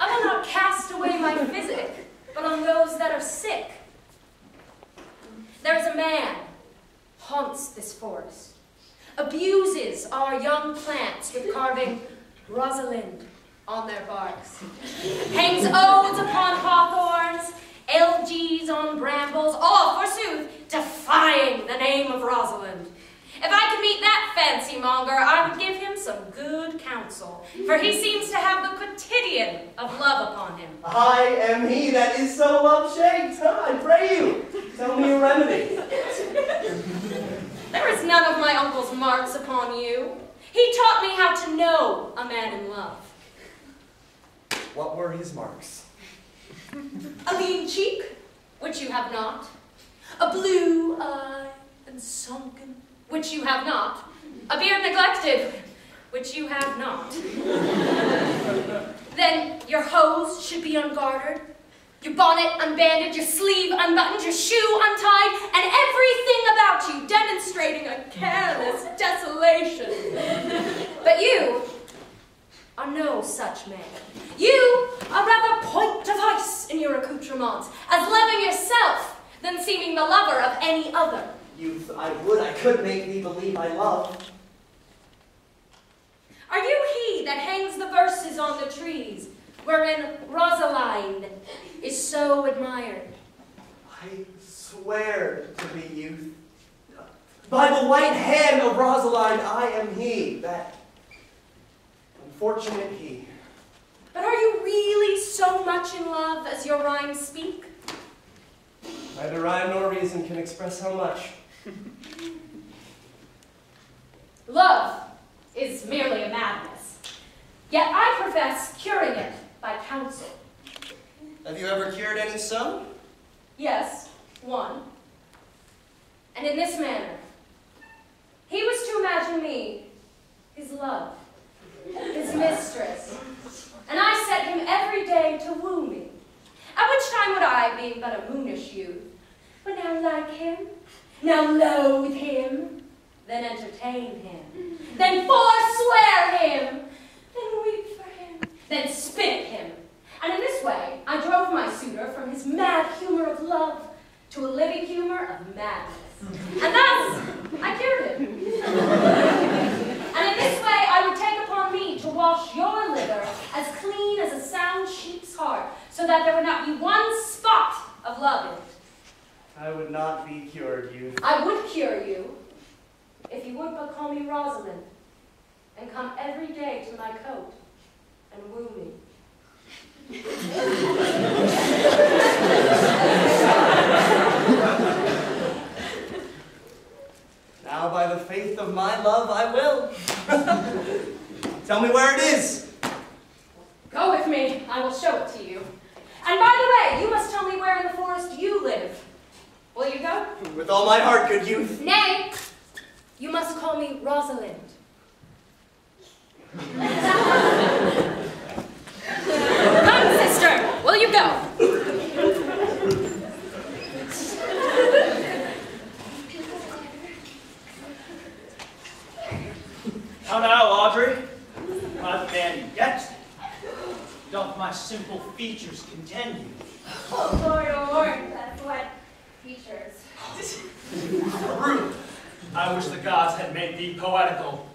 I will not cast away my physic, but on those that are sick. There is a man haunts this forest, abuses our young plants with carving Rosalind on their barks, hangs odes upon hawthorns, LGs on brambles, all, forsooth, defying the name of Rosalind. If I could meet that fancy monger, I would give him some good counsel, for he seems to have the quotidian of love upon him. I am he that is so love-shaped. I pray you, tell me a remedy. There is none of my uncle's marks upon you. He taught me how to know a man in love. What were his marks? A lean cheek, which you have not. A blue eye and sunken, which you have not. A beard neglected, which you have not. Then your hose should be ungartered, your bonnet unbanded, your sleeve unbuttoned, your shoe untied, and everything about you demonstrating a careless desolation. But you, are no such man. You are rather point device in your accoutrements, as loving yourself than seeming the lover of any other. Youth, I could make thee believe I love. Are you he that hangs the verses on the trees, wherein Rosaline is so admired? I swear to be youth. By the white hand of Rosaline, I am he, that unfortunate he. But are you really so much in love as your rhymes speak? Neither rhyme nor reason can express how much. Love is merely a madness, yet I profess curing it by counsel. Have you ever cured any son? Yes, one. And in this manner. He was to imagine me, his love, his mistress, and I set him every day to woo me, at which time would I, being but a moonish youth, would now like him, now loathe him, then entertain him, then forswear him, then weep for him, then spit at him. And in this way, I drove my suitor from his mad humor of love to a living humor of madness. And thus, I cured him. And in this way, I would take upon me to wash your liver as clean as a sound sheep's heart, so that there would not be one spot of love in it. I would not be cured, youth. I would cure you, if you would but call me Rosalind, and come every day to my coat and woo me. Now, by the faith of my love, I will. Tell me where it is. Go with me. I will show it to you. And by the way, you must tell me where in the forest you live. Will you go? With all my heart, good youth. Nay, you must call me Rosalind. Come, sister. Will you go? How now, Audrey? Not the man yet. Doth my simple features content you? Oh, Lord, that's what features. Rude. I wish the gods had made thee poetical.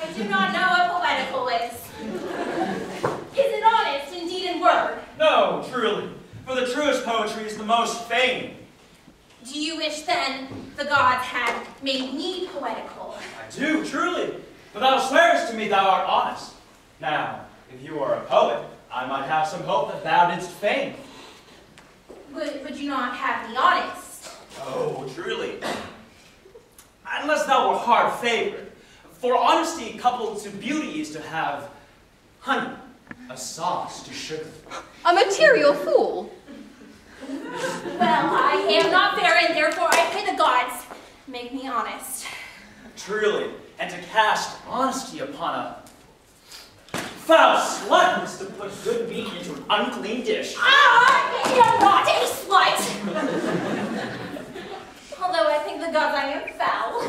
I do not know what poetical is. Is it honest, indeed, in word? No, truly. For the truest poetry is the most famed. Do you wish, then, the gods had made me poetical? I do, truly. For thou swearest to me thou art honest. Now, if you are a poet, I might have some hope that thou didst fame. Would you not have me honest? Oh, truly. Unless thou were hard favored. For honesty coupled to beauty is to have honey, a sauce to sugar. A material fool. Well, I am not fair, and therefore I pray the gods make me honest. Truly, and to cast honesty upon a foul slut is to put good meat into an unclean dish. Ah, you're not a slut! Although I think the gods I am foul.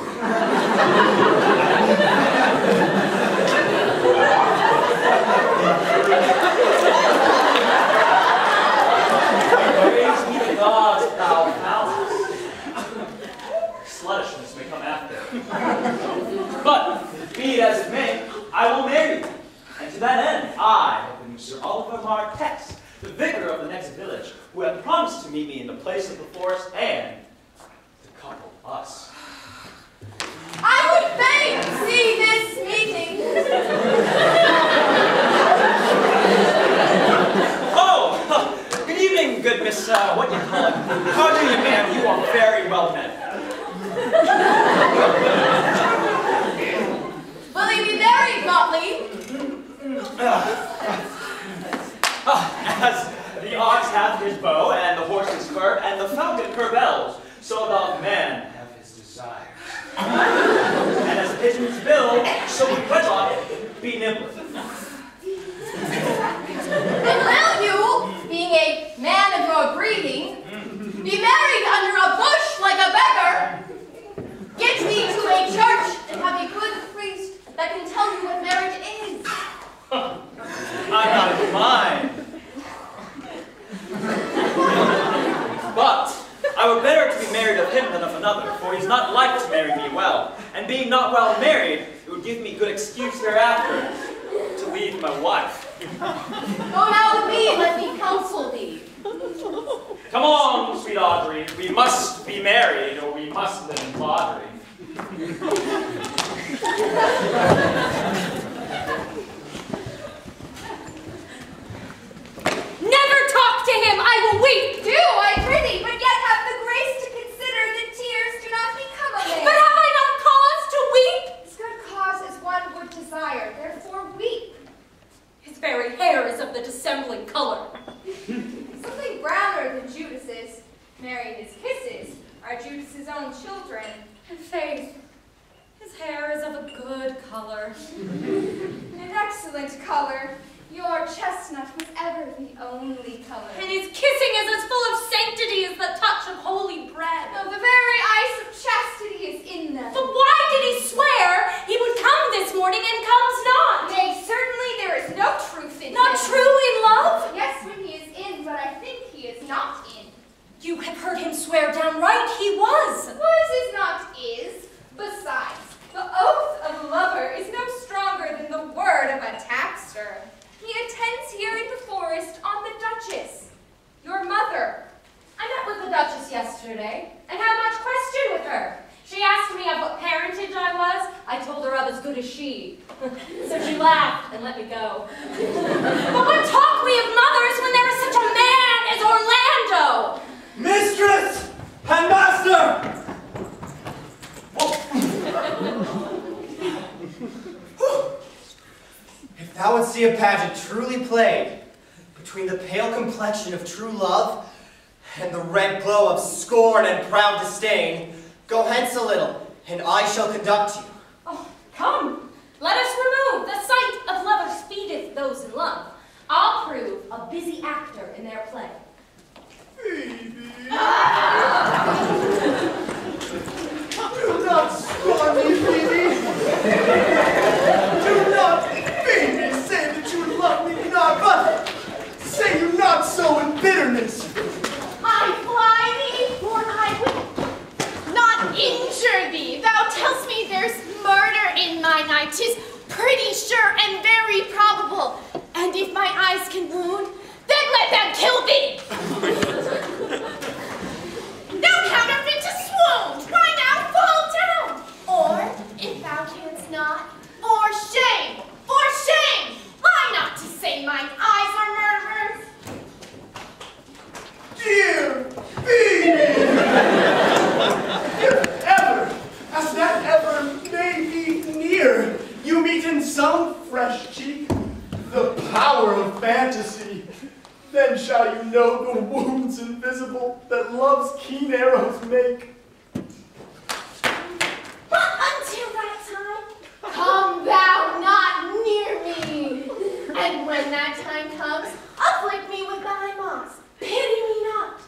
Praise be the gods, thou foulest. Sluttishness may come after. But, be it as it may, I will marry you. And to that end, I have been Sir Oliver Marquette, the vicar of the next village, who have promised to meet me in the place of the forest and to couple us. I would fain see this meeting. Oh, good evening, good Miss, what you call it? How do you, ma'am? You are very well met. Will he be married, Motley? As the ox hath his bow, and the horse his quirt, and the falcon her bells, so doth man have his desires. And as pigeons build, so we wedlock be nimble. And will you, being a man of your breeding, be married under a bush like a beggar? Get thee to a church and have a good priest that can tell you what marriage is. another, for he's not like to marry me well. And being not well married, it would give me good excuse thereafter to leave my wife. Go now with me, let me counsel thee. Come on, sweet Audrey, we must be married, or we must live in tawdry. Never talk to him! I will weep! Do, I prithee, but yet have the grace to consider that tears do not become a man. But have I not cause to weep? As good cause as one would desire, therefore weep. His very hair is of the dissembling color. Something browner than Judas's. Marry, his kisses are Judas's own children. And faith, his hair is of a good color. An excellent color. Your chestnut was ever the only color. And his kissing is as full of sanctity as the touch of holy bread. No, the very ice of chastity is in them. But why did he swear he would come this morning and comes not? Nay, certainly there is no truth in Not him. true in love? Yes, when he is in, but I think he is not in. You have heard him swear downright he was. Was is not is. Besides, the oath of a lover is no stronger than the word of a tapster. He attends here in the forest on the Duchess, your mother. I met with the Duchess yesterday and had much question with her. She asked me of what parentage I was. I told her I was as good as she. So she laughed and let me go. But what talk we of mothers when there is such a man as Orlando? Mistress and master! If thou wouldst see a pageant truly played between the pale complexion of true love and the red glow of scorn and proud disdain, go hence a little, and I shall conduct you. Oh, come, let us remove. The sight of lovers feedeth those in love. I'll prove a busy actor in their play. Do not scorn me, Phoebe! Do not, Phoebe, say that you love me not, but say you not so in bitterness. I fly thee, for I will not injure thee. Thou tells me there's murder in my night. 'Tis pretty sure and very probable. And if my eyes can wound, then let them kill thee. Thou counterfeit to swoon, why now fall down? Or, if thou canst not, for shame, lie not to say mine eyes are murderers. Dear Phoebe! If ever, as that ever may be near, you meet in some fresh cheek the power of fantasy, then shall you know the wounds invisible that love's keen arrows make. But until that time, come thou not near me. And when that time comes, afflict me with thy moss. Pity me not.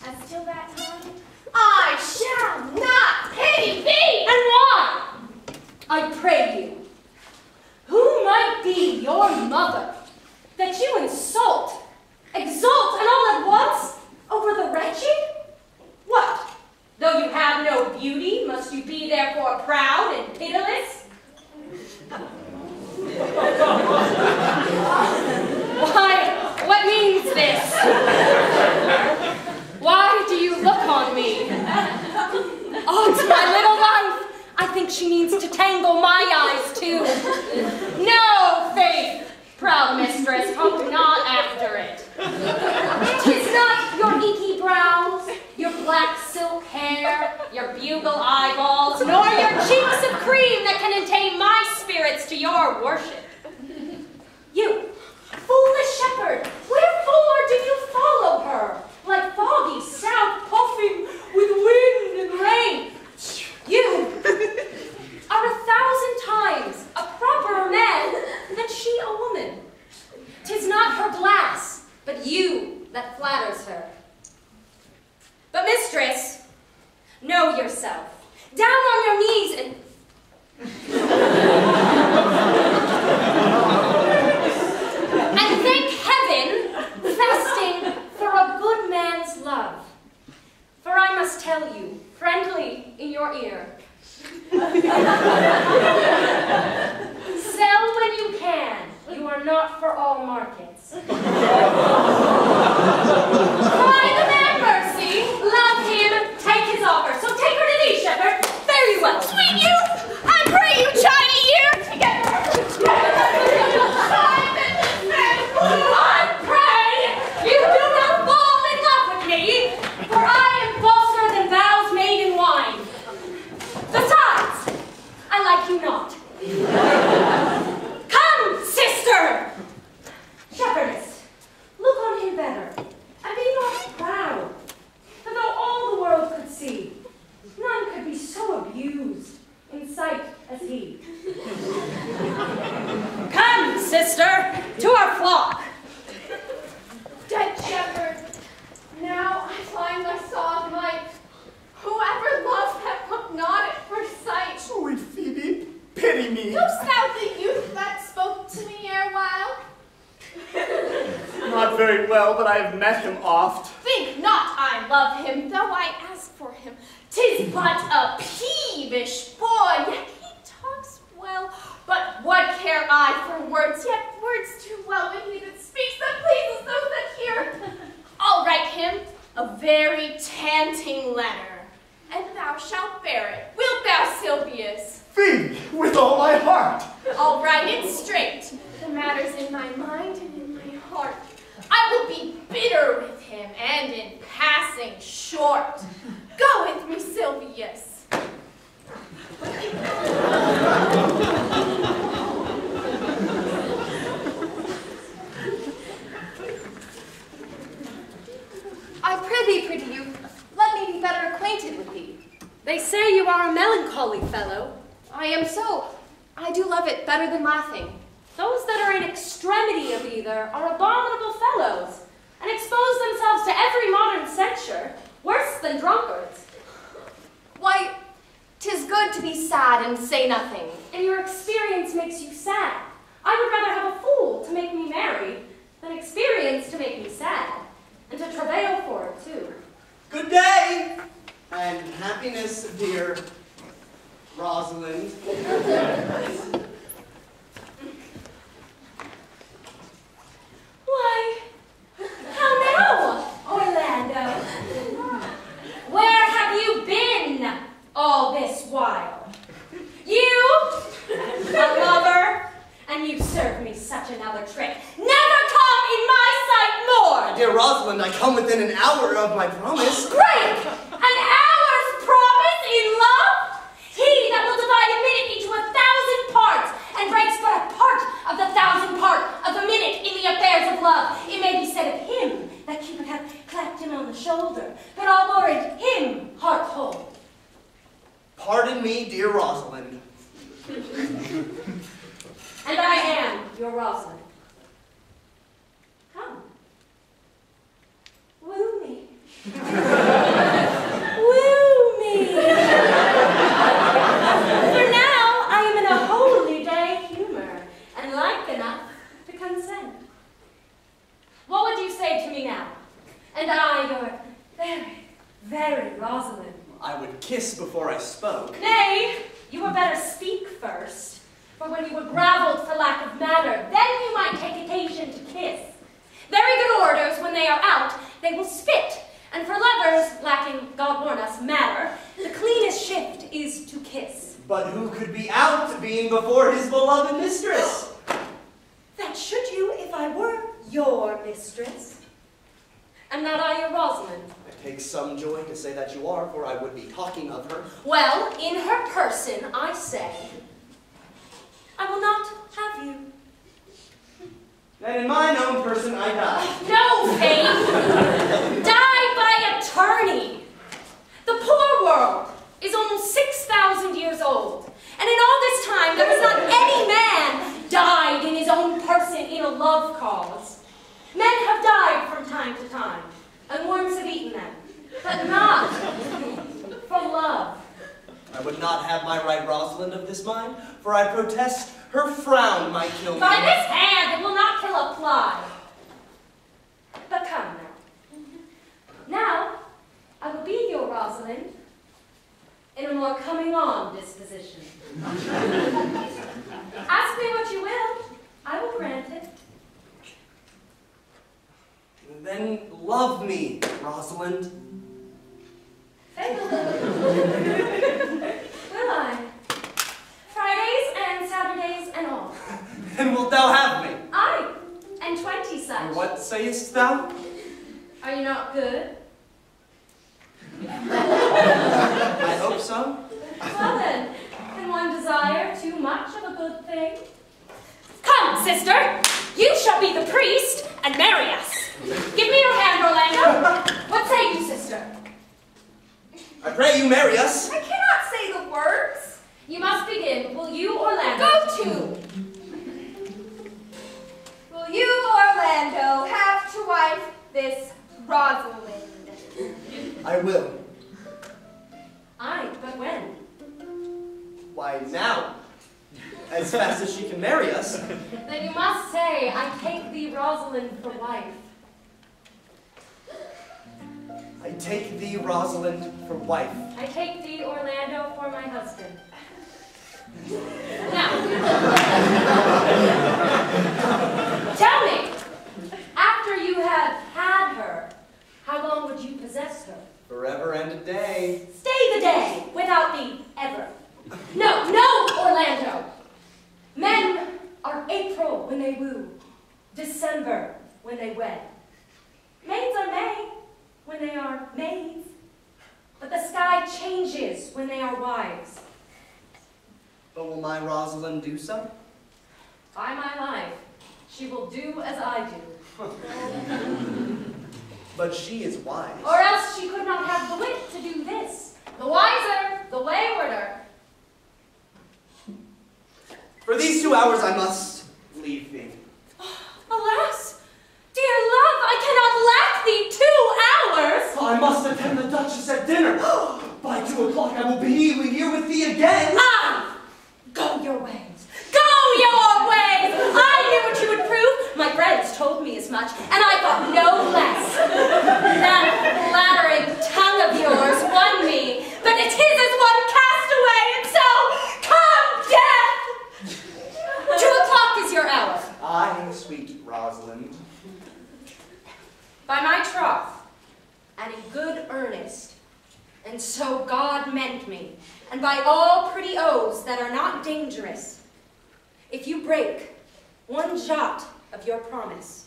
As till that time, I shall not pity thee. And why? I pray you, who might be your mother, that you insult, exult, and all at once over the wretched? What? Though you have no beauty, must you be therefore proud and pitiless? Why, what means this? Why do you look on me? Odds my little life! I think she means to tangle my eyes too. No, Faith, proud mistress, hope not after it. 'Tis not your inky brows, your black silk hair, your bugle eyeballs, nor your cheeks of cream that can attain my spirits to your worship. You, foolish shepherd, wherefore do you follow her, like foggy south puffing with wind and rain? You are 1,000 times a properer man than she a woman. 'Tis not her glass, but you that flatters her. But mistress, know yourself. Down on your knees and thank heaven, fasting for a good man's love. For I must tell you, friendly in very well, but I have met him oft. Think not I love him, though I ask for him. 'Tis but a peevish boy, yet he talks well. But what care I for words, yet words too well when he that speaks that pleases those that hear. I'll write him a very tanting letter, and thou shalt bear it. Wilt thou, Silvius? Fee, with all my heart. I'll write it straight. The matter's in my mind and in my heart. I will be bitter with him, and in passing short. Go with me, Silvius. I prithee, youth, let me be better acquainted with thee. They say you are a melancholy fellow. I am so. I do love it better than laughing. Those that are in extremity of either are abominable fellows, and expose themselves to every modern censure, worse than drunkards. Why, 'tis good to be sad and say nothing. And your experience makes you sad. I would rather have a fool to make me merry than experience to make me sad, and to travail for it too. Good day, and happiness, dear Rosalind. Why, how now, Orlando? Where have you been all this while? You, a lover, and you serve me such another trick. Never come in my sight more! Dear Rosalind, I come within an hour of my promise. Great! An hour's promise in love? He that will divide a minute into 1,000 parts and breaks but a part of the 1,000 part of a minute in the affairs of love. It may be said of him that Cupid hath clapped him on the shoulder, but all o'ered him heart whole. Pardon me, dear Rosalind. And I am your Rosalind. Come. Woo me. Woo me. For now, I am in a holy day humor, and like enough to consent. What would you say to me now? And I, your very, very Rosalind. I would kiss before I spoke. Nay, you were better speak first. For when you were gravelled for lack of matter, then you might take occasion to kiss. Very good orders, when they are out, they will spit. And for lovers, lacking, God warn us, matter, the cleanest shift is to kiss. But who could be out being before his beloved mistress? That should you if I were your mistress. Am not I your Rosalind? I take some joy to say that you are, for I would be talking of her. Well, in her person, I say, I will not have you. Then in mine own person I die. No, Faith! Die by attorney! The poor world is almost 6,000 years old, and in all this time there was not any man died in his own person in a love cause. Men have died from time to time, and worms have eaten them, but not for love. I would not have my right Rosalind of this mind, for I protest her frown might kill me. By this hand it will not kill a fly. But come now. Now, I will be your Rosalind in a more coming-on disposition. Ask me what you will, I will grant it. Then love me, Rosalind. Will I? Fridays and Saturdays and all. Then wilt thou have me? Aye, and 20 such. What sayest thou? Are you not good? I hope so. Well then, can one desire too much of a good thing? Come, sister, you shall be the priest and marry us. Give me your hand, Orlando. What say you, sister? I pray you marry us. I cannot say the words. You must begin. Will you, Orlando? Go to. Will you, Orlando, have to wife this Rosalind? I will. Aye, but when? Why, now. As fast as she can marry us. Then you must say, I take thee, Rosalind, for wife. I take thee, Rosalind, for wife. I take thee, Orlando, for my husband. Now, tell me, after you have had her, how long would you possess her? Forever and a day. Stay the day, without the ever. No, no, Orlando. Men are April when they woo, December when they wed. Maids are May when they are maids, but the sky changes when they are wives. But will my Rosalind do so? By my life, she will do as I do. But she is wise. Or else she could not have the wit to do this. The wiser, the waywarder. For these 2 hours I must leave thee. Alas, dear love, I cannot lack thee 2 hours. I must attend the Duchess at dinner. By 2 o'clock I will be here with thee again. Ah! Go your ways. Go your ways! I knew what you would prove. My friends told me as much, and I thought no less. That flattering tongue of yours won me, but it is as one cast away, and so, come death! 2 o'clock is your hour. Aye, sweet Rosalind. By my troth, and in good earnest, and so God meant me, and by all pretty oaths that are not dangerous, if you break 1 jot of your promise,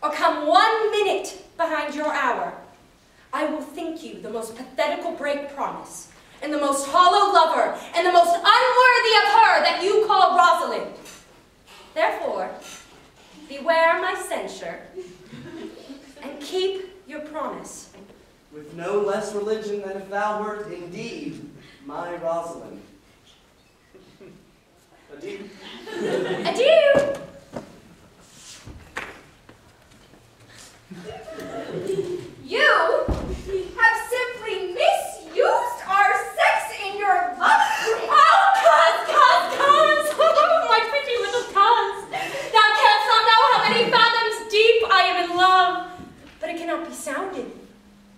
or come 1 minute behind your hour, I will think you the most pathetical break promise, and the most hollow lover, and the most unworthy of her that you call Rosalind. Therefore, beware my censure, and keep your promise. With no less religion than if thou wert indeed my Rosalind. Adieu. Adieu. You have simply misused our sex in your love. Oh, cuz! My pretty little cuz! Thou canst not know how many fathoms deep I am in love. But it cannot be sounded.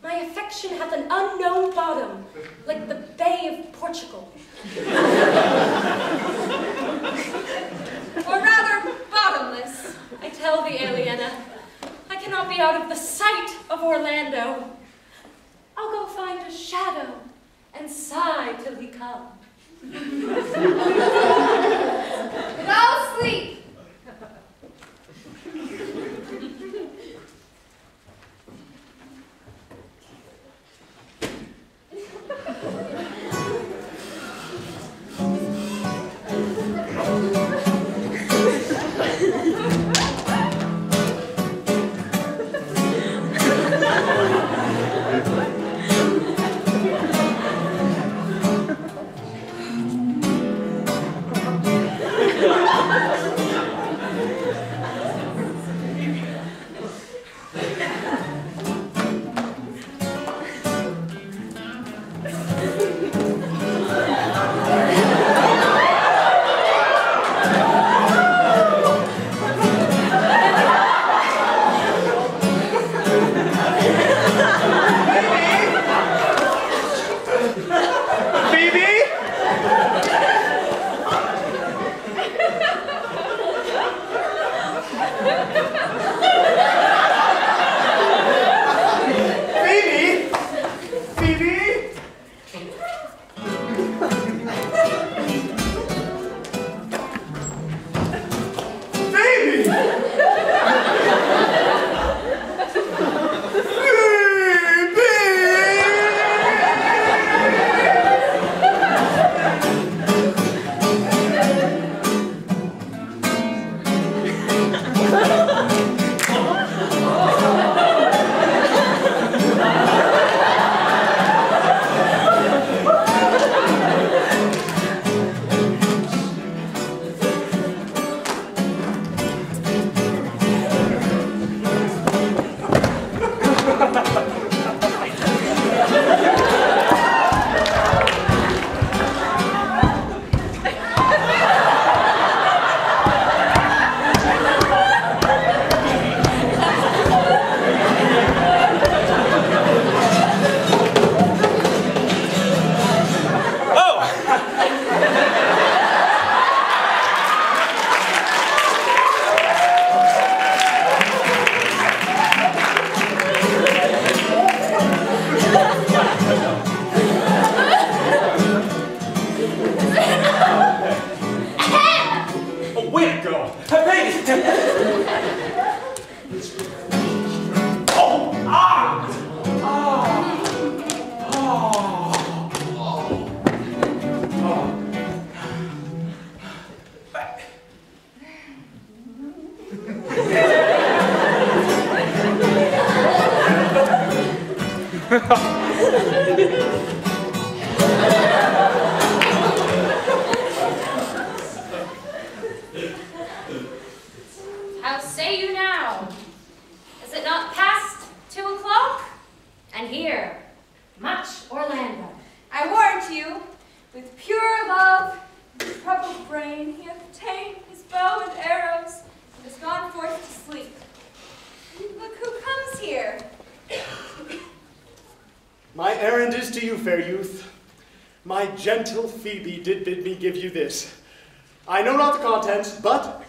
My affection hath an unknown bottom, like the Bay of Portugal. Or rather, bottomless. I tell thee, Aliena, I cannot be out of the sight of Orlando. I'll go find a shadow and sigh till he come. And I'll sleep. How say you now? Is it not past 2 o'clock? And here, much Orlando. I warrant you, with pure love and troubled brain, he hath ta'en his bow and arrows, and is gone forth to sleep. Look who comes here. My errand is to you, fair youth. My gentle Phoebe did bid me give you this. I know not the contents, but,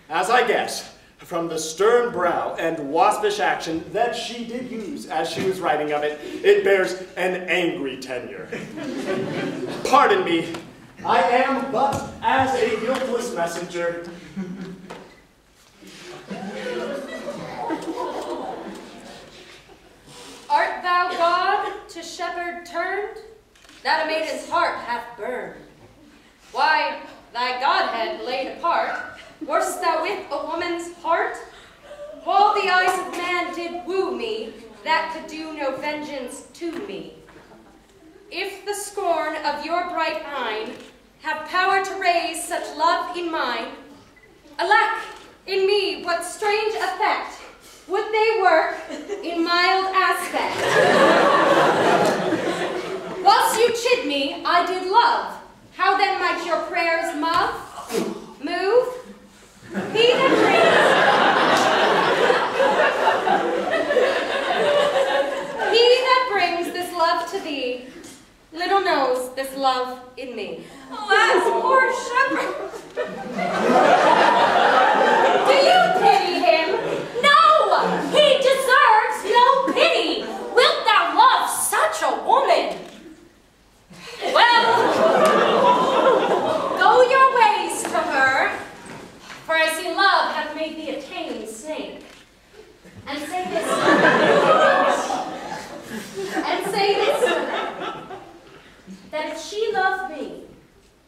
as I guess, from the stern brow and waspish action that she did use as she was writing of it, it bears an angry tenure. Pardon me, I am but as a guiltless messenger. Art thou God to shepherd turned, that a maiden's heart hath burned? Why, thy godhead laid apart, wast thou with a woman's heart? While the eyes of man did woo me, that could do no vengeance to me. If the scorn of your bright eyne have power to raise such love in mine, alack, in me what strange effect would they work in mild aspect? Whilst you chid me, I did love. How then might your prayers move? He that brings this love to thee, little knows this love in me. Alas, poor shepherd! Do you pity him? No! He deserves no pity! Wilt thou love such a woman? Well, go your ways to her, for I see love hath made thee a tame snake. And say this to her. That if she love me,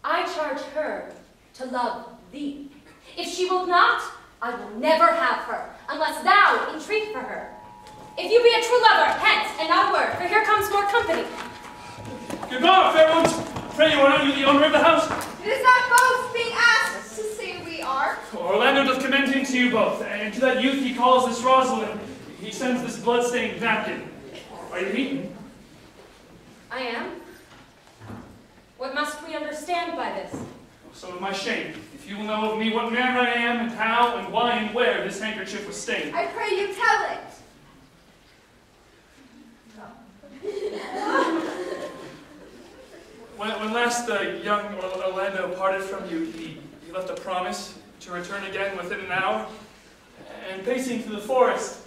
I charge her to love thee. If she will not, I will never have her, unless thou entreat for her. If you be a true lover, hence, and not a word, for here comes more company. Good God, fair ones! Pray you are not you the owner of the house? It is not both being asked to say we are. Orlando doth commend him to you both, and to that youth he calls this Rosalind. He sends this blood-stained napkin. Are you eaten? I am. What must we understand by this? So am I shame. If you will know of me what man I am, and how, and why, and where this handkerchief was stained. I pray you tell it. When last the young Orlando parted from you, he left a promise to return again within an hour. And pacing through the forest,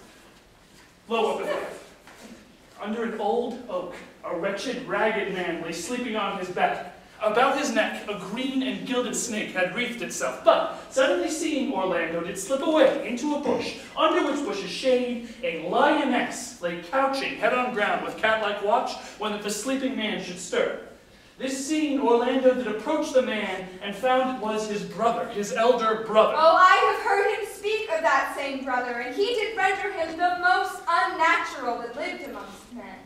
lo, what was it? Under an old oak, a wretched, ragged man lay sleeping on his back. About his neck, a green and gilded snake had wreathed itself, but suddenly seeing Orlando, did slip away into a bush, under which bush's shade a lioness lay couching, head on ground, with cat-like watch, when the sleeping man should stir. This seeing, Orlando did approach the man, and found it was his brother, his elder brother. Oh, I have heard him speak of that same brother, and he did render him the most unnatural that lived amongst men.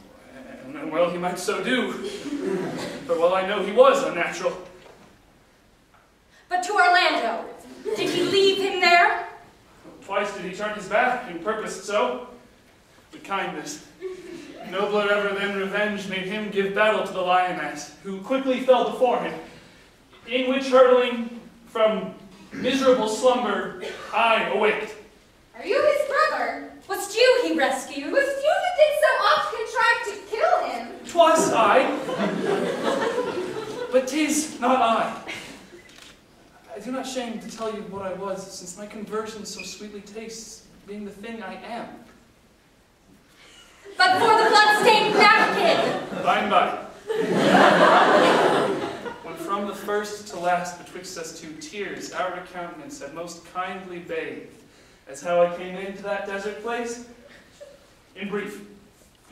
And well, he might so do. For well I know he was unnatural. But to Orlando, did he leave him there? Twice did he turn his back, and purposed so. With kindness. Nobler ever than revenge made him give battle to the lioness, who quickly fell before him, in which hurtling from miserable slumber, I awaked. Are you his brother? Wast you he rescued? Was you that did so oft contrive to kill him? 'Twas I, but 'tis not I. I do not shame to tell you what I was, since my conversion so sweetly tastes, being the thing I am. But for the blood-stained napkin! By and by. When from the first to last betwixt us two tears, our countenance had most kindly bathed, as how I came into that desert place. In brief,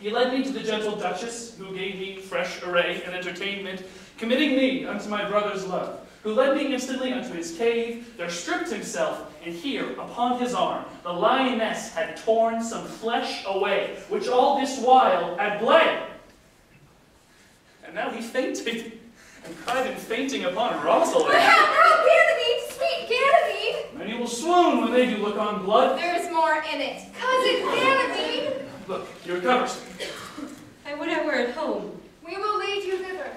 he led me to the gentle Duchess, who gave me fresh array and entertainment, committing me unto my brother's love, who led me instantly unto his cave, there stripped himself, and here, upon his arm, the lioness had torn some flesh away, which all this while had bled. And now he fainted, and cried in fainting upon Rosalind. But how, Ganymede, sweet Ganymede! Many will swoon when they do look on blood. There is more in it. Cousin Ganymede! Look, he recovers. I would I were at home. We will lead you thither.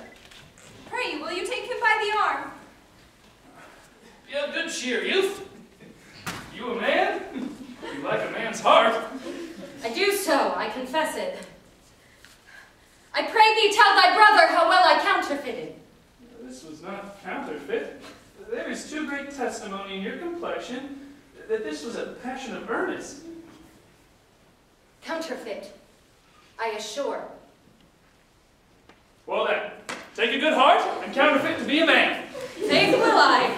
Pray, will you take him by the arm? Be of good cheer, youth. You a man? You like a man's heart. I do so, I confess it. I pray thee tell thy brother how well I counterfeited. This was not counterfeit. There is too great testimony in your complexion that this was a passion of earnest. Counterfeit, I assure. Well then, take a good heart and counterfeit to be a man. Faith will I,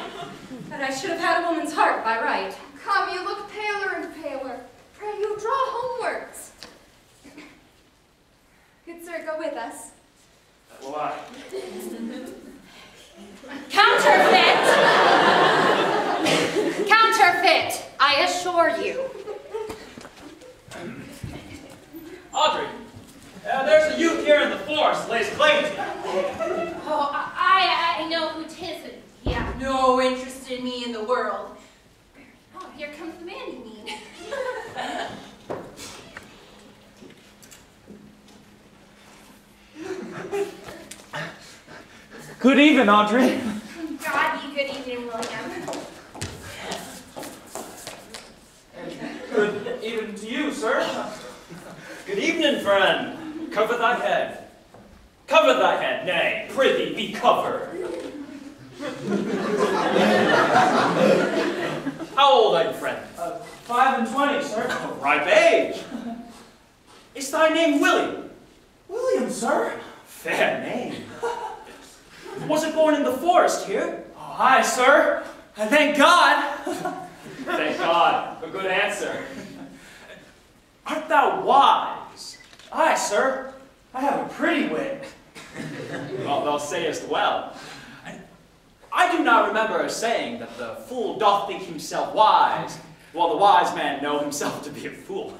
but I should have had a woman's heart by right. Come, you look paler and paler. Pray you draw homewards. Good sir, go with us. That will I. Counterfeit! Counterfeit, I assure you. Audrey, there's a youth here in the forest lays claim to you. Oh, I know who 'tis, but he have no interest in me in the world. Oh, here comes the man you mean. Good evening, Audrey. God be good evening, William. Good evening to you, sir. Good evening, friend. Cover thy head. Cover thy head, nay, prithee, be covered. How old are you, friend? 25, sir. Ripe age. Is thy name William? William, sir. Fair name. Was it born in the forest here? Oh, aye, sir. Thank God. Thank God. A good answer. Art thou wise? Aye, sir. I have a pretty wit. Well, thou sayest well. I do not remember a saying that the fool doth think himself wise, while the wise man know himself to be a fool.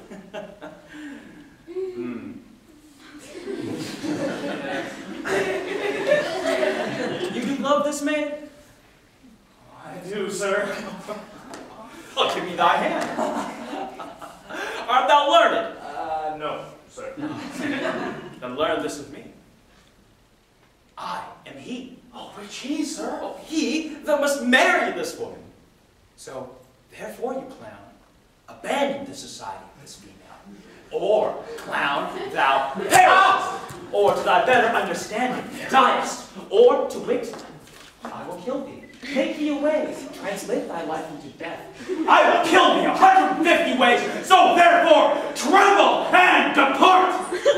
You do love this man? I do, sir. Oh, give me thy hand. Art thou learned? No, sir. Then learn this of me. I am he. Oh, which he, sir? Oh, he that must marry this woman. So, therefore, you clown, abandon the society of this female. Or, clown, thou perish! Or, to thy better understanding, diest. Or, to wit, I will kill thee. Take thee away, translate thy life into death. I will kill thee 150 ways, so therefore, tremble and depart! Do good,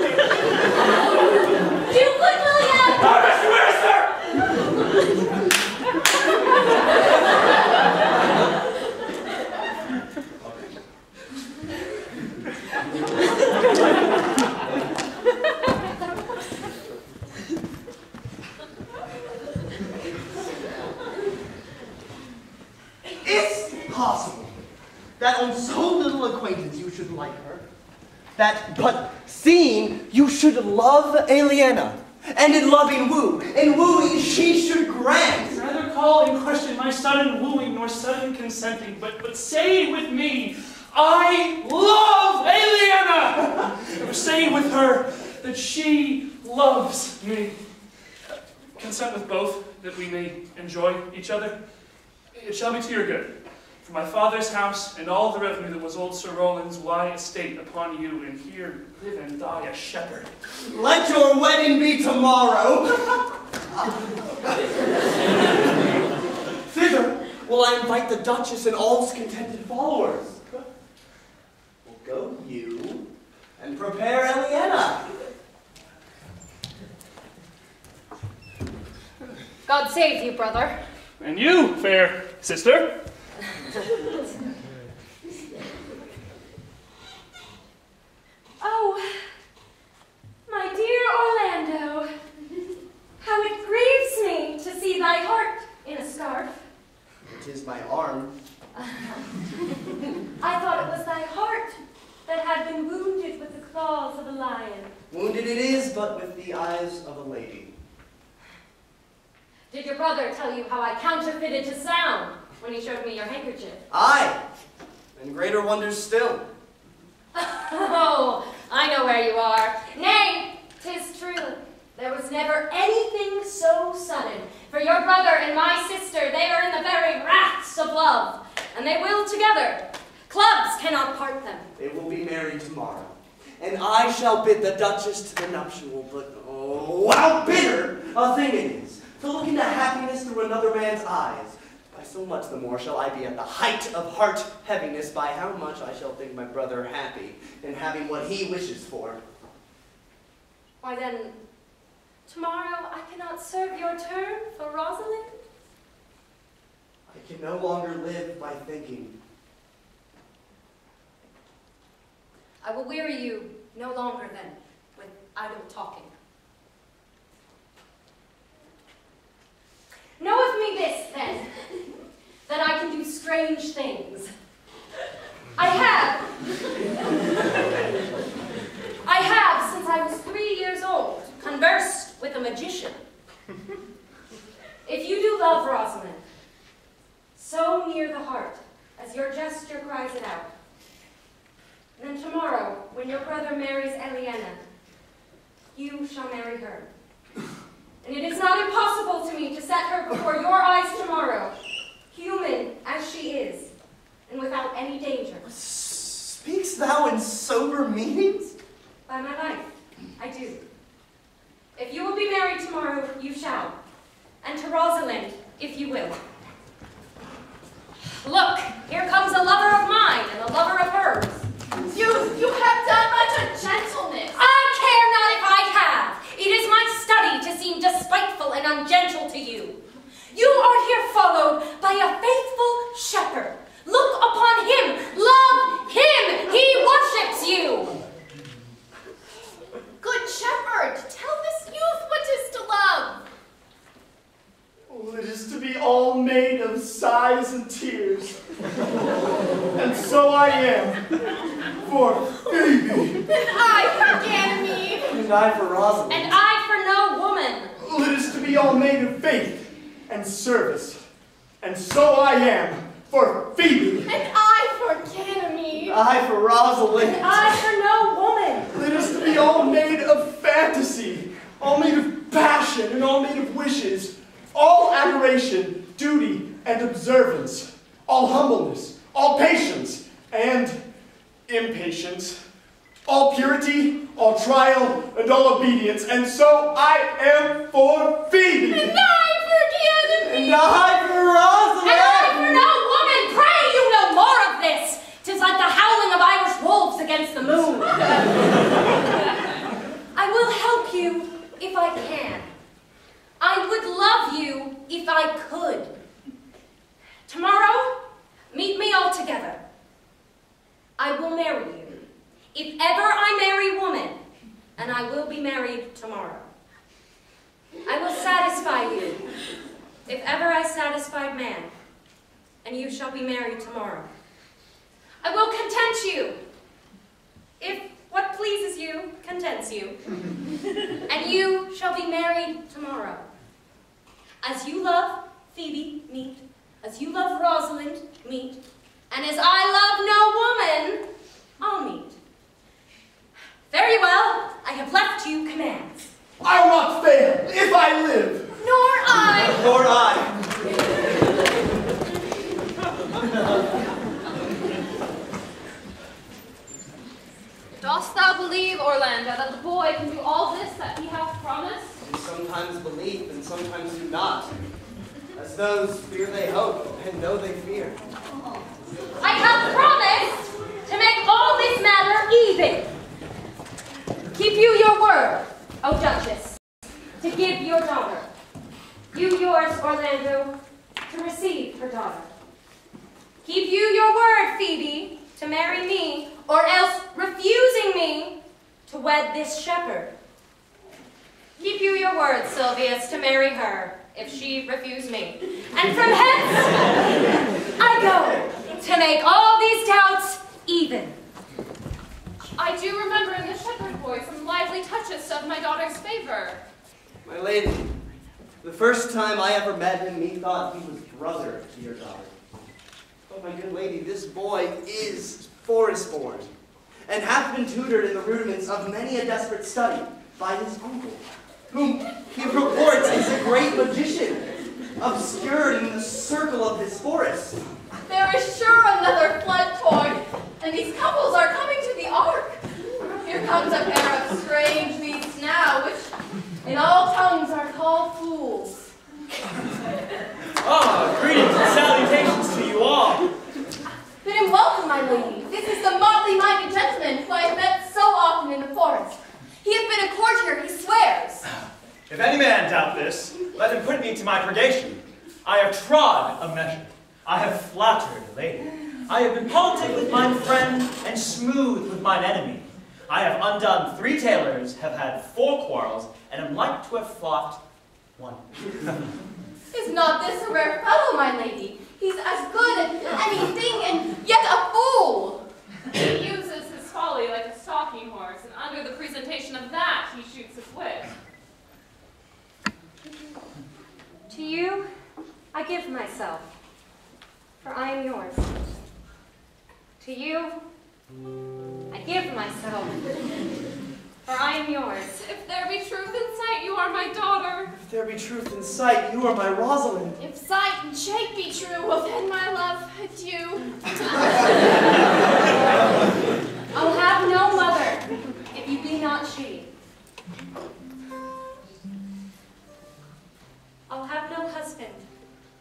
William! God bless you, where, sir? It's possible that on so little acquaintance you should like her, that but seeing you should love Aliena, and in loving woo, in wooing she should grant. Neither call in question my sudden wooing nor sudden consenting, but say with me, I love Aliena! Or say with her that she loves me. Consent with both, that we may enjoy each other. It shall be to your good. For my father's house and all the revenue that was old Sir Roland's lie estate upon you, and here live and die a shepherd. Let your wedding be tomorrow. Thither will I invite the Duchess and all contented followers. Will go you and prepare Aliena. God save you, brother. And you, fair sister. Oh, my dear Orlando, how it grieves me to see thy heart in a scarf. It is my arm. I thought it was thy heart that had been wounded with the claws of a lion. Wounded it is, but with the eyes of a lady. Did your brother tell you how I counterfeited to sound when he showed me your handkerchief? Aye, and greater wonders still. Oh, I know where you are. Nay, 'tis true. There was never anything so sudden. For your brother and my sister, they are in the very wraths of love, and they will together. Clubs cannot part them. They will be married tomorrow, and I shall bid the Duchess to the nuptial, but oh, how bitter a thing it is to look into happiness through another man's eyes. By so much the more shall I be at the height of heart heaviness by how much I shall think my brother happy in having what he wishes for. Why then, tomorrow I cannot serve your turn for Rosalind? I can no longer live by thinking. I will weary you no longer then with idle talking. Know of me this, then, that I can do strange things. I have, since I was 3 years old, conversed with a magician. If you do love Rosalind, so near the heart as your gesture cries it out, then tomorrow, when your brother marries Eliana, you shall marry her. And it is not impossible to me to set her before your eyes tomorrow, human as she is, and without any danger. Speakst thou in sober meanings? By my life, I do. If you will be married tomorrow, you shall. And to Rosalind, if you will. Look, here comes a lover of mine and a lover of hers. You have done much of gentleness. I care not if I have. It is my study to seem despiteful and ungentle to you. You are here followed by a faithful shepherd. Look upon him. Love him. He worships you. Good shepherd, tell this youth what is to love. Oh, it is to be all made of sighs and tears. And so I am for Phoebe. And I for Ganymede. And I for Rosalind. And I for no woman. Oh, it is to be all made of faith and service. And so I am for Phoebe. And I for Ganymede. I for Rosalind. And I for no woman. It is to be all made of fantasy, all made of passion, and all made of wishes, all adoration, duty, and observance, all humbleness, all patience, and impatience, all purity, all trial, and all obedience, and so I am for Phoebe. And I for Ganymede. And I for Rosalind. And I for no woman. Pray you no more of this. 'Tis like the howling of Irish wolves against the moon. I will help you if I can. I would love you if I could. Tomorrow, meet me all together. I will marry you. If ever I marry woman, and I will be married tomorrow. I will satisfy you, if ever I satisfied man, and you shall be married tomorrow. I will content you, if what pleases you contents you, and you shall be married tomorrow. As you love Phoebe, meet. As you love Rosalind, meet. And as I love no woman, I'll meet. Very well, I have left you commands. I will not fail if I live. Nor I. Nor I. Dost thou believe, Orlando, that the boy can do all this that he hath promised? And sometimes believe, and sometimes do not. As those fear they hope, and know they fear. I have promised to make all this matter even. Keep you your word, O Duchess, to give your daughter. You yours, Orlando, to receive her daughter. Keep you your word, Phoebe, to marry me, or else refusing me to wed this shepherd. Keep you your word, Silvius, to marry her, if she refuse me. And from hence I go to make all these doubts even. I do remember in the shepherd boy some lively touches of my daughter's favor. My lady, The first time I ever met him, methought he was brother to your daughter. But my good lady, this boy is forest-born, and hath been tutored in the rudiments of many a desperate study by his uncle, whom he reports is a great magician, obscured in the circle of this forest. There is sure another flood toward, and these couples are coming to the ark. Here comes a pair of strange beasts now, which in all tongues are called fools. Ah, greetings and salutations to you all. Bid him welcome, my lady. This is the motley-minded gentleman who I have met so often in the forest. He has been a courtier, he swears. If any man doubt this, let him put me to my purgation. I have trod a measure. I have flattered a lady. I have been politic with mine friend and smooth with mine enemy. I have undone 3 tailors, have had 4 quarrels, and am like to have fought 1. Is not this a rare fellow, my lady? He's as good at anything and yet a fool. He uses his folly like a stalking horse, and under the presentation of that, he shoots his wit. To you, I give myself, for I am yours. To you, I give myself, for I am yours. If there be truth in sight, you are my daughter. If there be truth in sight, you are my Rosalind. If sight and shape be true, well then, my love, adieu. I'll have no mother, if you be not she. I'll have no husband,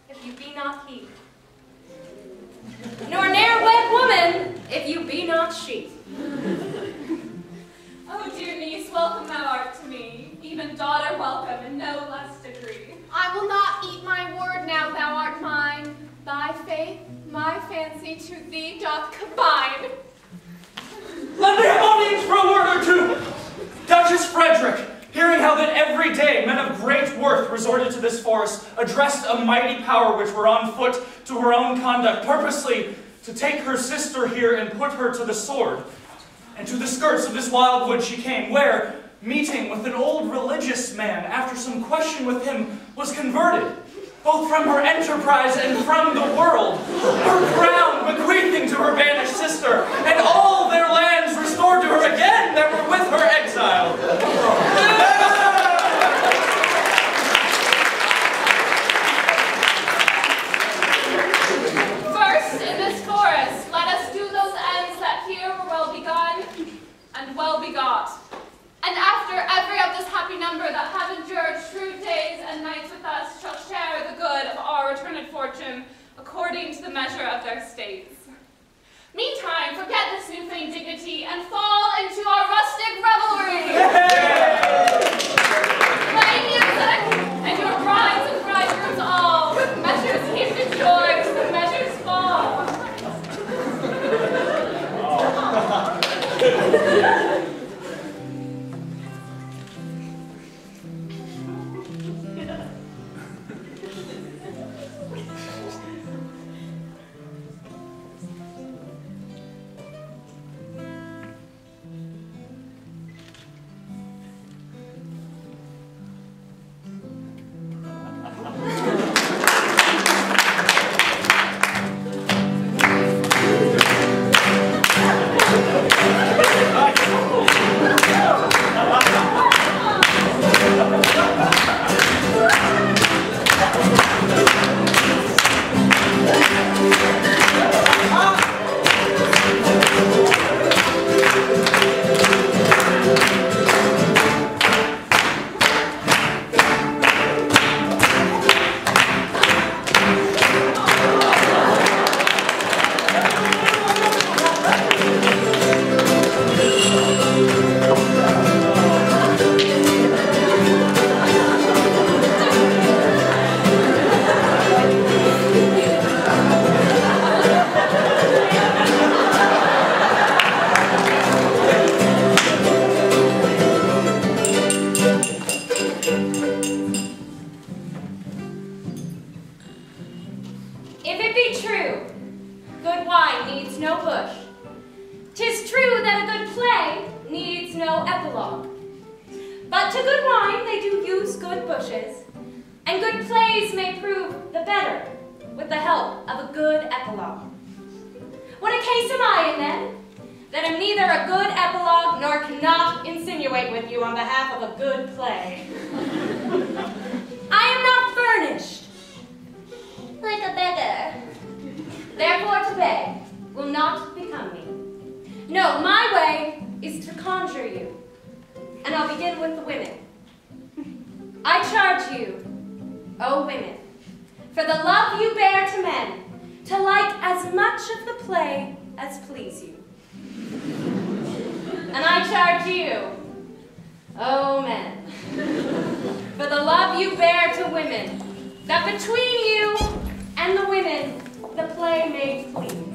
if you be not he. Nor ne'er wed woman, if you be not she. Oh, dear niece, welcome thou art to me. Even daughter welcome in no less degree. I will not eat my word now thou art mine. Thy faith, my fancy to thee doth combine. Let me have audience for a word or two. Duchess Frederick, hearing how that every day men of great worth resorted to this forest, addressed a mighty power which were on foot to her own conduct, purposely to take her sister here and put her to the sword. And to the skirts of this wild wood she came, where, meeting with an old religious man, after some question with him, was converted, both from her enterprise and from the world, her crown bequeathing to her banished sister, and all their lands restored to her again that were with her exiled. First, in this forest, let us do those ends that here were well begun and well begot. And after every of this happy number that have endured shrewd days and nights with us shall share the good of our returned fortune according to the measure of their states. Meantime, forget this newfound dignity and fall into our rustic revelry. Play music, and your brides and bridegrooms all, with measures heaped in joy, with measures fall. and good plays may prove the better with the help of a good epilogue. What a case am I in, then? That am neither a good epilogue nor cannot insinuate with you on behalf of a good play. I am not furnished, like a beggar. Therefore to beg will not become me. No, my way is to conjure you, and I'll begin with the women. I charge you, O women, for the love you bear to men, to like as much of the play as please you. And I charge you, O men, for the love you bear to women, that between you and the women the play may please.